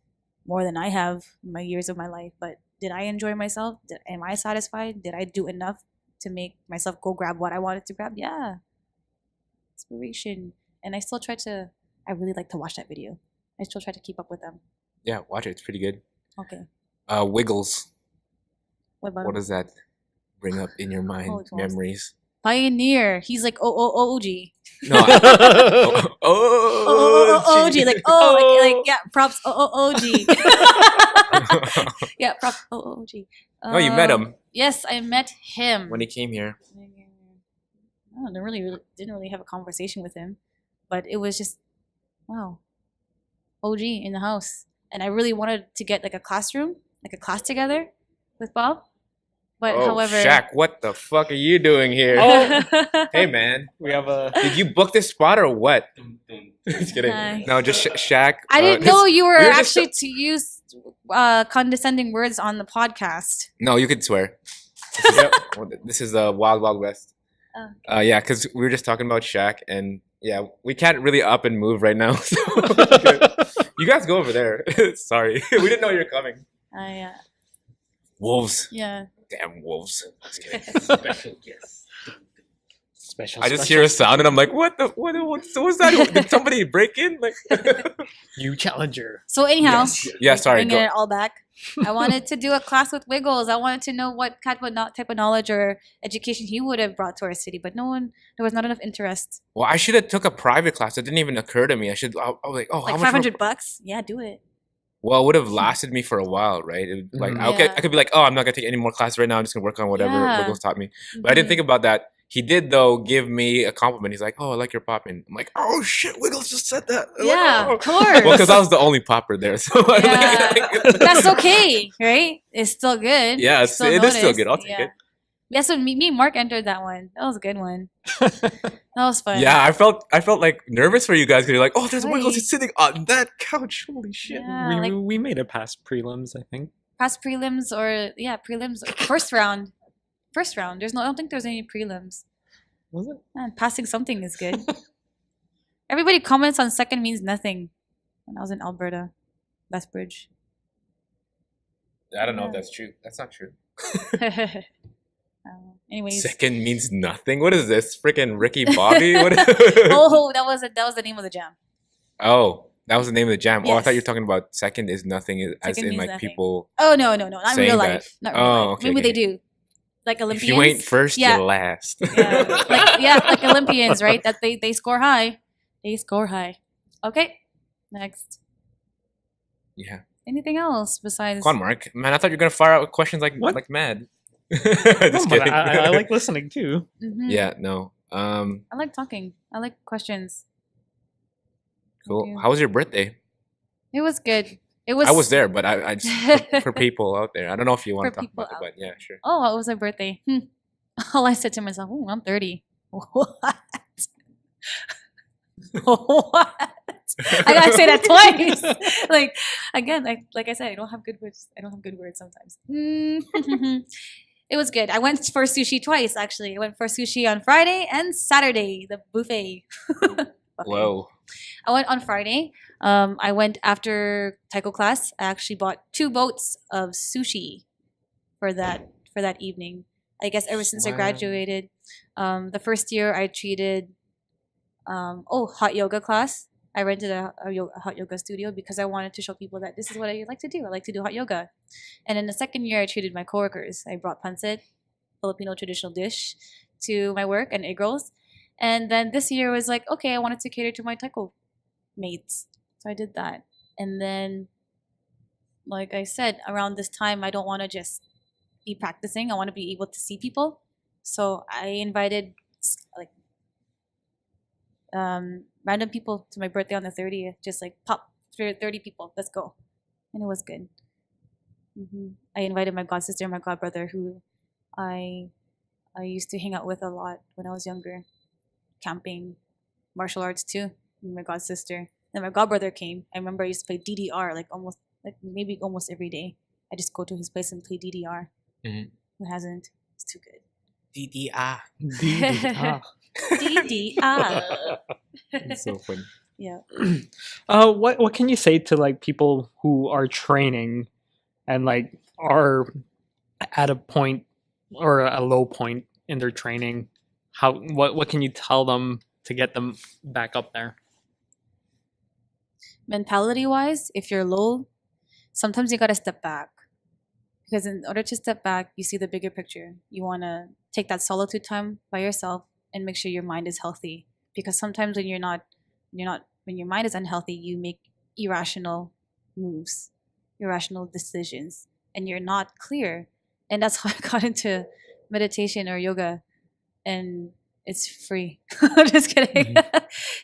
more than I have in my years of my life. But did I enjoy myself? Am I satisfied? Did I do enough to make myself go grab what I wanted to grab? Yeah. Inspiration. And I really like to watch that video. I still try to keep up with them. Yeah, watch it. It's pretty good. Okay. Wiggles. What about What does that bring up in your mind? Oh, it's Memories. Pioneer. He's like OG. No. OG. Like yeah. Props OG. Yeah. Props OG. Oh, you met him Yes, I met him when he came here. I didn't really have a conversation with him, but it was just wow, OG in the house, and I really wanted to get like a class together with Bob. But however, Shaq, what the fuck are you doing here? Oh. Hey man, We have a. did you book this spot or what? Just kidding. Hi. No, just Shaq. I didn't know you were we were just- actually to use condescending words on the podcast. No, you could swear. This is the Wild Wild West. Oh. Yeah, because we were just talking about Shaq, and yeah, we can't really up and move right now. So you guys go over there. Sorry, we didn't know you were coming. Yeah. Wolves. Yeah. Damn wolves. Just kidding. Special guest. Special. I just hear a sound and I'm like, what was that? Did somebody break in? Like, New challenger. So anyhow, yeah, sorry. bringing it all back. I wanted to do a class with Wiggles. I wanted to know what type of knowledge or education he would have brought to our city, but there was not enough interest. Well, I should have took a private class. It didn't even occur to me. I was like, oh, Like how much? $500? Yeah, do it. Well, it would have lasted me for a while, right? It, like, Mhm. I could be like, oh, I'm not gonna take any more classes right now. I'm just gonna work on whatever Yeah. Wiggles taught me. But I didn't think about that. He did though give me a compliment. He's like, "Oh, I like your popping." I'm like, "Oh shit, Wiggles just said that." I'm like, Yeah, "Oh." of course. Well, because I was the only popper there, so Yeah. That's okay, right? It's still good. Yeah, Still it is still noticed. good. I'll take it. Yeah, so me and Mark entered that one. That was a good one. That was fun. Yeah, I felt like nervous for you guys because you're like, "Oh, there's Right. Wiggles. He's sitting on that couch. Holy shit!" Yeah, we made it past prelims, I think. past prelims or first round. First round. I don't think there's any prelims. Was it? Man, passing something is good. Everybody comments on second means nothing. When I was in Alberta, Lethbridge. I don't know if Yeah. that's true. That's not true. Anyways. Second means nothing. What is this? Freaking Ricky Bobby? What? Oh, that was the name of the jam. Oh, that was the name of the jam. Oh, I thought you Yes. were talking about second is nothing, as Second in means like nothing. people. Oh no, not in Saying real that. life. Not real Oh, life. okay, Maybe okay. they do. Like Olympians. If you ain't first, Yeah. you're last. Yeah. Like Olympians, right? That they score high. They score high. Okay. Next. Yeah. Anything else besides Come on, Mark. Man, I thought you were gonna fire out questions like What? mad. No, Just but kidding. I like listening too. Mhm. Yeah. No. I like talking. I like questions. Cool. you. How was your birthday? It was good. It was I was there, but I just for people out there. I don't know if you want For to talk people about it, out but yeah, sure. Oh, it was my birthday. All I said to myself, "Oh, I'm 30." What? What? I gotta say that twice. Like again, like I said, I don't have good words. I don't have good words sometimes. It was good. I went for sushi twice. Actually, I went for sushi on Friday and Saturday. The buffet. Buffet. Whoa. I went on Friday. I went after taiko class. I actually bought 2 boats of sushi for that evening. I guess ever since I Wow. graduated, the first year I treated hot yoga class. I rented a hot yoga studio because I wanted to show people that this is what I like to do. I like to do hot yoga. And in the second year, I treated my coworkers. I brought pancit, Filipino traditional dish, to my work and egg rolls. And then this year was like, okay, I wanted to cater to my taiko mates. So I did that. And then, like I said, around this time, I don't want to just be practicing. I want to be able to see people. So I invited like random people to my birthday on the 30th. Just like pop 30 people. Let's go. And it was good. I invited my god sister and my god brother, who I used to hang out with a lot when I was younger. Camping, martial arts too. And my god sister. Then my god brother came. I remember I used to play DDR maybe almost every day. I just go to his place and play DDR. Mhm. Who hasn't? It's too good. DDR. DDR. It's so funny. Yeah. What can you say to like people who are training and like are at a point or a low point in their training? What can you tell them to get them back up there? Mentality wise, if you're low, sometimes you gotta step back. Because in order to step back, you see the bigger picture. You wanna take that solitude time by yourself and make sure your mind is healthy. Because sometimes when when your mind is unhealthy, you make irrational moves, irrational decisions, and you're not clear. And that's how I got into meditation or yoga, and it's free. Just kidding.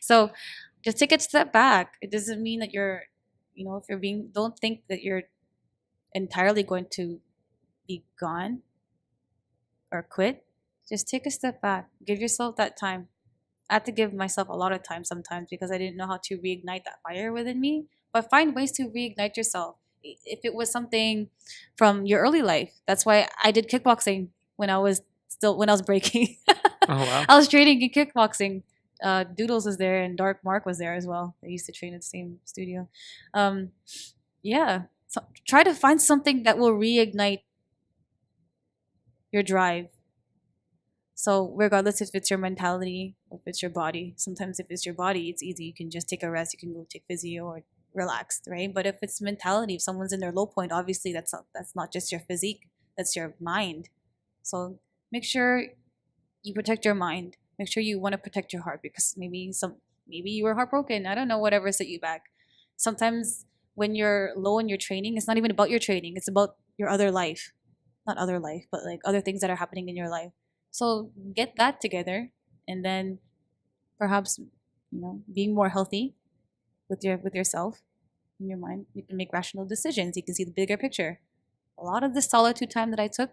So just take a step back. It doesn't mean that you're, if you're being, don't think that you're entirely going to be gone or quit. Just take a step back. Give yourself that time. I had to give myself a lot of time sometimes because I didn't know how to reignite that fire within me. But find ways to reignite yourself. If it was something from your early life, that's why I did kickboxing when I was breaking. Oh wow. I was training in kickboxing. Doodles was there and Dark Mark was there as well. They used to train in the same studio. Yeah. So try to find something that will reignite your drive. So regardless if it's your mentality or if it's your body, sometimes if it's your body, it's easy. You can just take a rest. You can go take physio or relax, right? But if it's mentality, if someone's in their low point, obviously that's not just your physique, that's your mind. So make sure you protect your mind. Make sure you want to protect your heart because maybe you were heartbroken. I don't know, whatever set you back. Sometimes when you're low in your training, it's not even about your training. It's about your other life. Not other life, but like other things that are happening in your life. So get that together, and then perhaps being more healthy with yourself in your mind, you can make rational decisions. You can see the bigger picture. A lot of the solitude time that I took,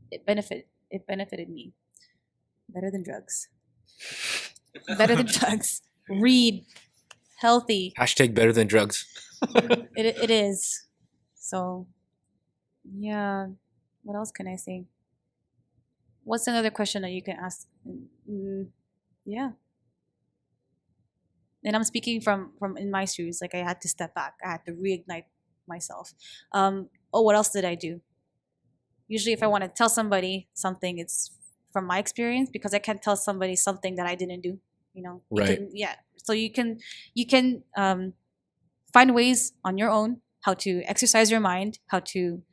it benefited me better than drugs. Better than drugs. Read, healthy. Hashtag better than drugs. It is. So yeah, what else can I say? What's another question that you can ask? Yeah. And I'm speaking from in my shoes. Like I had to step back. I had to reignite myself. What else did I do? Usually, if I want to tell somebody something, it's from my experience because I can't tell somebody something that I didn't do. Right. So you can find ways on your own how to exercise your mind, how to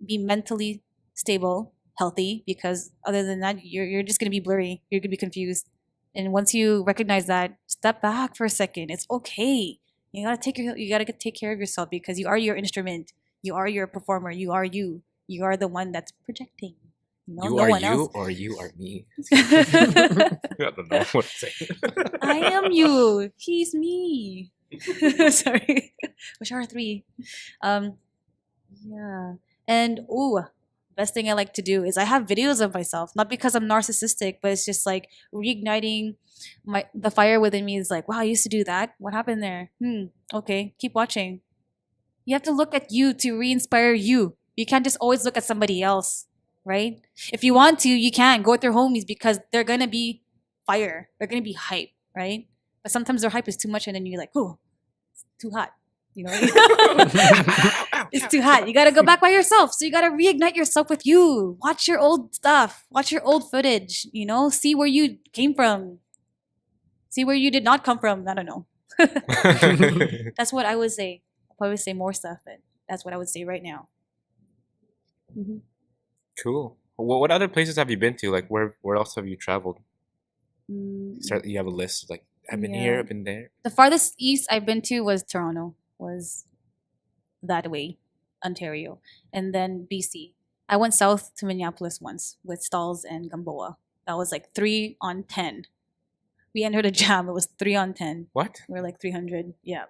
be mentally stable, healthy, because other than that you're just going to be blurry, you're going to be confused. And once you recognize that, step back for a second. It's okay. You got to take care of yourself because you are your instrument, you are your performer, you are the one that's projecting. You no are one you else. or you are me. I don't know what to say. I am you, he's me. Sorry. Which are three. Yeah. And best thing I like to do is I have videos of myself, not because I'm narcissistic, but it's just like reigniting the fire within me. Is like, wow, I used to do that. What happened there? Okay, keep watching. You have to look at you to re-inspire you. You can't just always look at somebody else, right? If you want to, you can go with your homies because they're gonna be fire. They're gonna be hype, right? But sometimes their hype is too much, and then you're like, oh, it's too hot. It's too hot. You gotta go back by yourself. So you gotta reignite yourself with you. Watch your old stuff. Watch your old footage. See where you came from. See where you did not come from. I don't know. That's what I would say. I'll probably say more stuff, but that's what I would say right now. Mm-hmm. Cool. What other places have you been to? Like where else have you traveled? You have a list. Like I've been here, I've been there. The farthest east I've been to was Toronto. Was that way, Ontario, and then BC. I went south to Minneapolis once with Stalls and Gamboa. That was like 3 on 10. We entered a jam. It was 3 on 10. What? We were like 300. Yeah.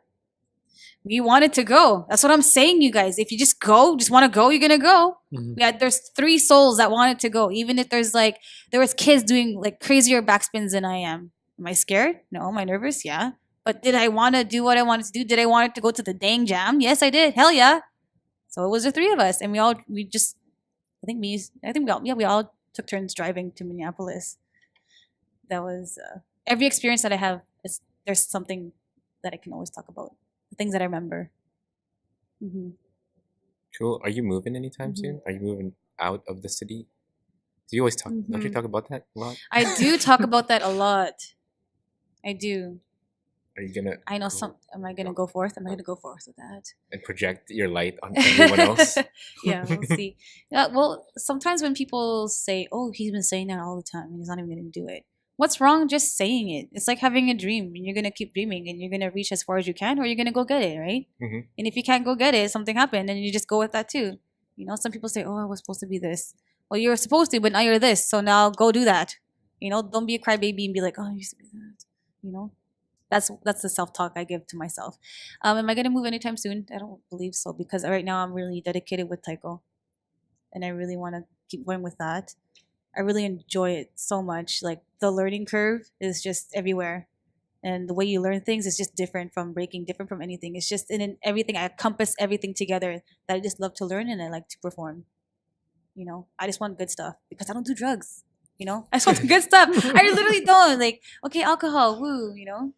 We wanted to go. That's what I'm saying, you guys. If you just want to go, you're gonna go. Mhm. Yeah, there's 3 souls that wanted to go. Even if there was kids doing like crazier backspins than I am. Am I scared? No. Am I nervous? Yeah. But did I want to do what I wanted to do? Did I want to go to the dang jam? Yes, I did. Hell yeah. So it was the 3 of us, and we all took turns driving to Minneapolis. That was every experience that I have. There's something that I can always talk about. The things that I remember. Mm-hmm. Cool. Are you moving anytime soon? Are you moving out of the city? Do you always talk? Don't you talk about that a lot? I do talk about that a lot. I do. Are you gonna? I know some. Am I gonna go forth? Am I gonna go forth with that? And project your light on everyone else. Yeah, we'll see. Well, sometimes when people say, "Oh, he's been saying that all the time, and he's not even gonna do it." What's wrong just saying it? It's like having a dream, and you're gonna keep dreaming, and you're gonna reach as far as you can, or you're gonna go get it, right? Mm-hmm. And if you can't go get it, something happened, and you just go with that too. You know, some people say, "Oh, I was supposed to be this." Well, you're supposed to, but now you're this. So now go do that. You know, don't be a crybaby and be like, "Oh, I used to be that." You know, that's the self-talk I give to myself. Am I gonna move anytime soon? I don't believe so, because right now I'm really dedicated with taiko, and I really want to keep going with that. I really enjoy it so much. Like, the learning curve is just everywhere, and the way you learn things is just different from breaking, different from anything. It's just in everything. I encompass everything together that I just love to learn and I like to perform. You know, I just want good stuff because I don't do drugs. You know, I just want the good stuff. I literally don't. Like, okay, alcohol, woo. You know,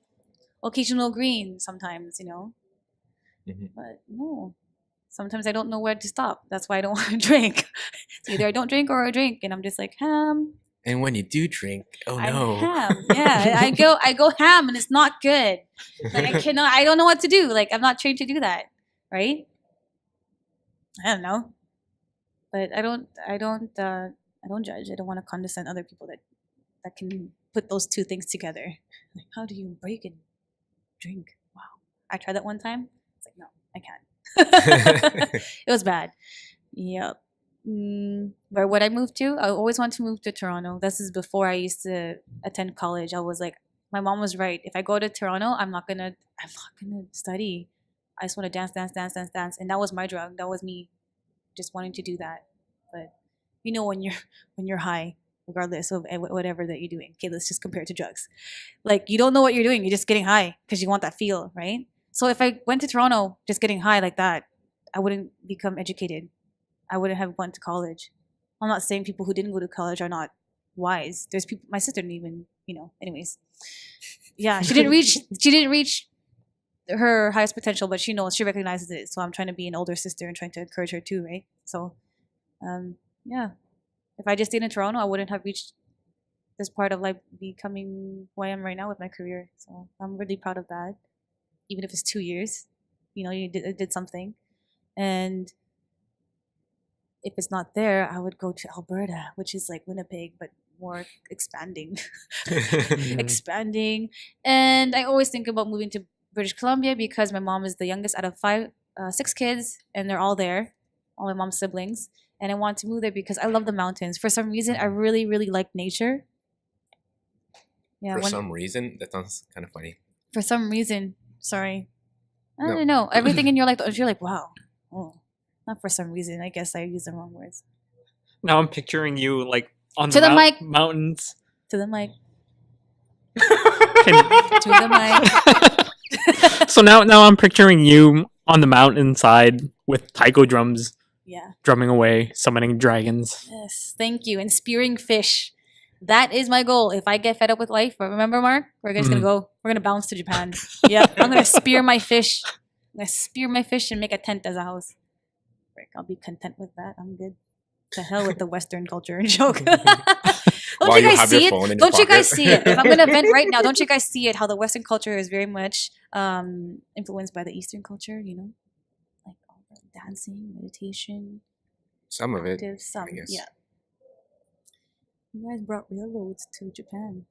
occasional green sometimes. You know, Mm-hmm. but no. Sometimes I don't know where to stop. That's why I don't want to drink. So either I don't drink or I drink, and I'm just like ham. And when you do drink, oh no, Ham. Yeah, I go ham, and it's not good. Like, I cannot. I don't know what to do. Like, I'm not trained to do that, right? I don't know, but I don't judge. I don't want to condescend other people that can put those two things together. Like, how do you break and drink? Wow, I tried that one time. It's like, no, I can't. It was bad. Yep. Where would I move to? I always want to move to Toronto. This is before I used to attend college. I was like, my mom was right. If I go to Toronto, I'm not gonna study. I just want to dance, and that was my drug. That was me, just wanting to do that. But you know, when you're high, regardless of whatever that you're doing. Okay, let's just compare it to drugs. Like, you don't know what you're doing. You're just getting high because you want that feel, right? So if I went to Toronto just getting high like that, I wouldn't become educated. I wouldn't have went to college. I'm not saying people who didn't go to college are not wise. There's people. My sister didn't even, anyways. Yeah, she didn't reach her highest potential, but she recognizes it. So I'm trying to be an older sister and trying to encourage her too, right? So, yeah. If I just stayed in Toronto, I wouldn't have reached this part of life, becoming who I am right now with my career. So I'm really proud of that. Even if it's 2 years, you did something. And if it's not there, I would go to Alberta, which is like Winnipeg, but more expanding. Expanding. And I always think about moving to British Columbia because my mom is the youngest out of 6 kids, and they're all there, all my mom's siblings. And I want to move there because I love the mountains. For some reason, I really, really like nature. Yeah. For some reason? That sounds kind of funny. For some reason. Sorry. I don't know. Everything in your life, you're like, wow. Oh, not for some reason. I guess I used the wrong words. Now I'm picturing you like on to the mic. Mountains. To the mic. To the mic. So now I'm picturing you on the mountainside with taiko drums. Yeah. Drumming away, summoning dragons. Yes, thank you. And spearing fish. That is my goal. If I get fed up with life, remember, Mark? We're just gonna go. We're gonna bounce to Japan. Yep. I'm gonna spear my fish. I'm gonna spear my fish and make a tent as a house. I'll be content with that. I'm good. To hell with the Western culture joke. Don't you guys see it? Don't you guys see it? If I'm gonna vent right now, don't you guys see it? How the Western culture is very much influenced by the Eastern culture. Like all the dancing, meditation. Some of it. Some, I guess. yeah. You guys brought railroads to Japan.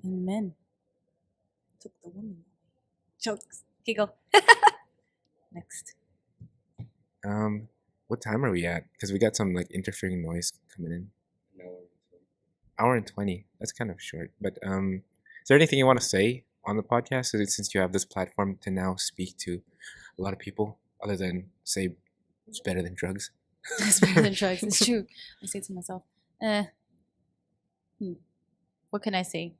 And men took the woman. Jokes. Okay, go. Next. What time are we at? Because we got some like interfering noise coming in. Hour and 20. That's kind of short. But is there anything you want to say on the podcast? Since you have this platform to now speak to a lot of people, other than say it's better than drugs. It's better than drugs. It's true. I say to myself, what can I say?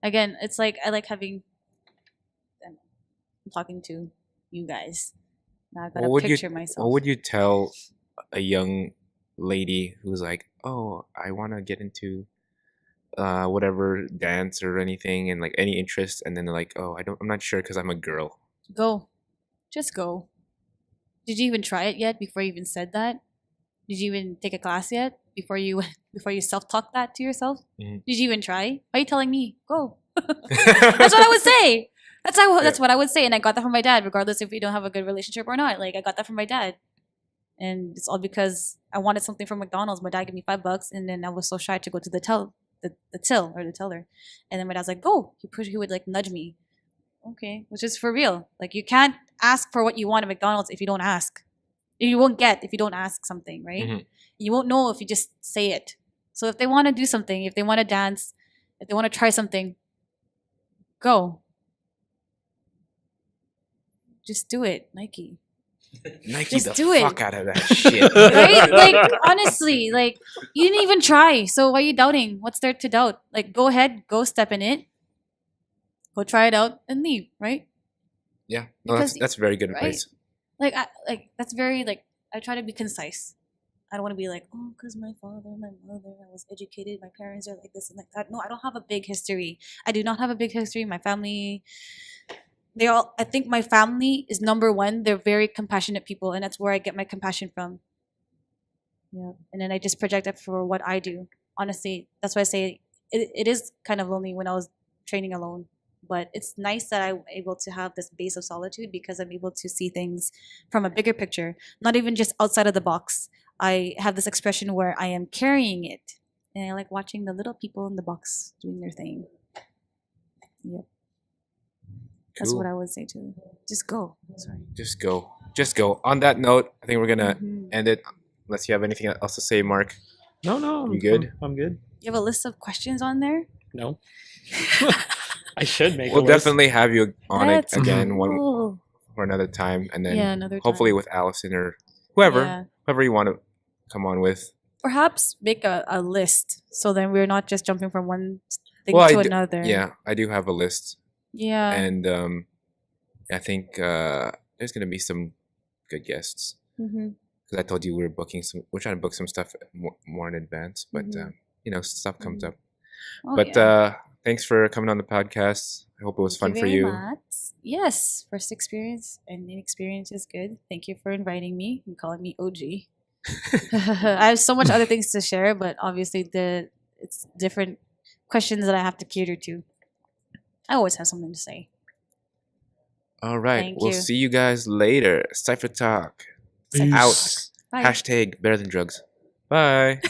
Again, it's like I like having. I'm talking to you guys. Now I've got to picture myself. What would you tell a young lady who's like, "Oh, I want to get into whatever dance or anything, and like any interest," and then they're like, "Oh, I'm not sure because I'm a girl." Go, just go. Did you even try it yet? Before you even said that, did you even take a class yet? Before you self-talk that to yourself? Mm-hmm. Did you even try? Why are you telling me? Go. That's what I would say. That's what I would say, and I got that from my dad, regardless if we don't have a good relationship or not. Like I got that from my dad, and it's all because I wanted something from McDonald's. My dad gave me $5, and then I was so shy to go to the till or the teller, and then my dad's like, "Go." He would like nudge me. Okay, which is for real. Like you can't ask for what you want at McDonald's if you don't ask. You won't get if you don't ask something, right? Mm-hmm. You won't know if you just say it. So if they want to do something, if they want to dance, if they want to try something, go. Just do it, Nike. Nike Just the do it. fuck out of that shit. Right? Like honestly, like you didn't even try. So why are you doubting? What's there to doubt? Like go ahead, go step in it. Go try it out and leave, right? Yeah, no, Because- that's very good right? advice. That's very like I try to be concise. I don't want to be like, oh, because my father, my mother, I was educated, my parents are like this and like that. No, I don't have a big history. I do not have a big history. My family, I think my family is number one. They're very compassionate people, and that's where I get my compassion from. Yeah. And then I just project that for what I do. Honestly, that's why I say it is kind of lonely when I was training alone. But it's nice that I'm able to have this base of solitude because I'm able to see things from a bigger picture, not even just outside of the box. I have this expression where I am carrying it, and I like watching the little people in the box doing their thing. Yep. That's Cool. what I would say too. Just go. Sorry. Just go. Just go. On that note, I think we're gonna Mhm. end it. Unless you have anything else to say, Mark. No. You good? I'm good. You have a list of questions on there? No. I should make We'll a list. definitely have you on it That's again cool. for another time, and then Yeah, another hopefully time. with Allison or whoever, Yeah. whoever you want to come on with. Perhaps make a list so then we're not just jumping from one thing Well, to I do- another. Yeah, I do have a list, Yeah. and I think there's gonna be some good guests Mm-hmm. because I told you we're trying to book some stuff more in advance, but Mhm. stuff comes Mhm. up. Oh, But yeah. thanks for coming on the podcast. I hope it was fun Thank for very you. much. Yes, first experience and inexperience is good. Thank you for inviting me and calling me OG. I have so much other things to share, but obviously it's different questions that I have to cater to. I always have something to say. All right, Thank we'll you. see you guys later. CypherTalk Peace. out. Bye. Hashtag better than drugs. Bye.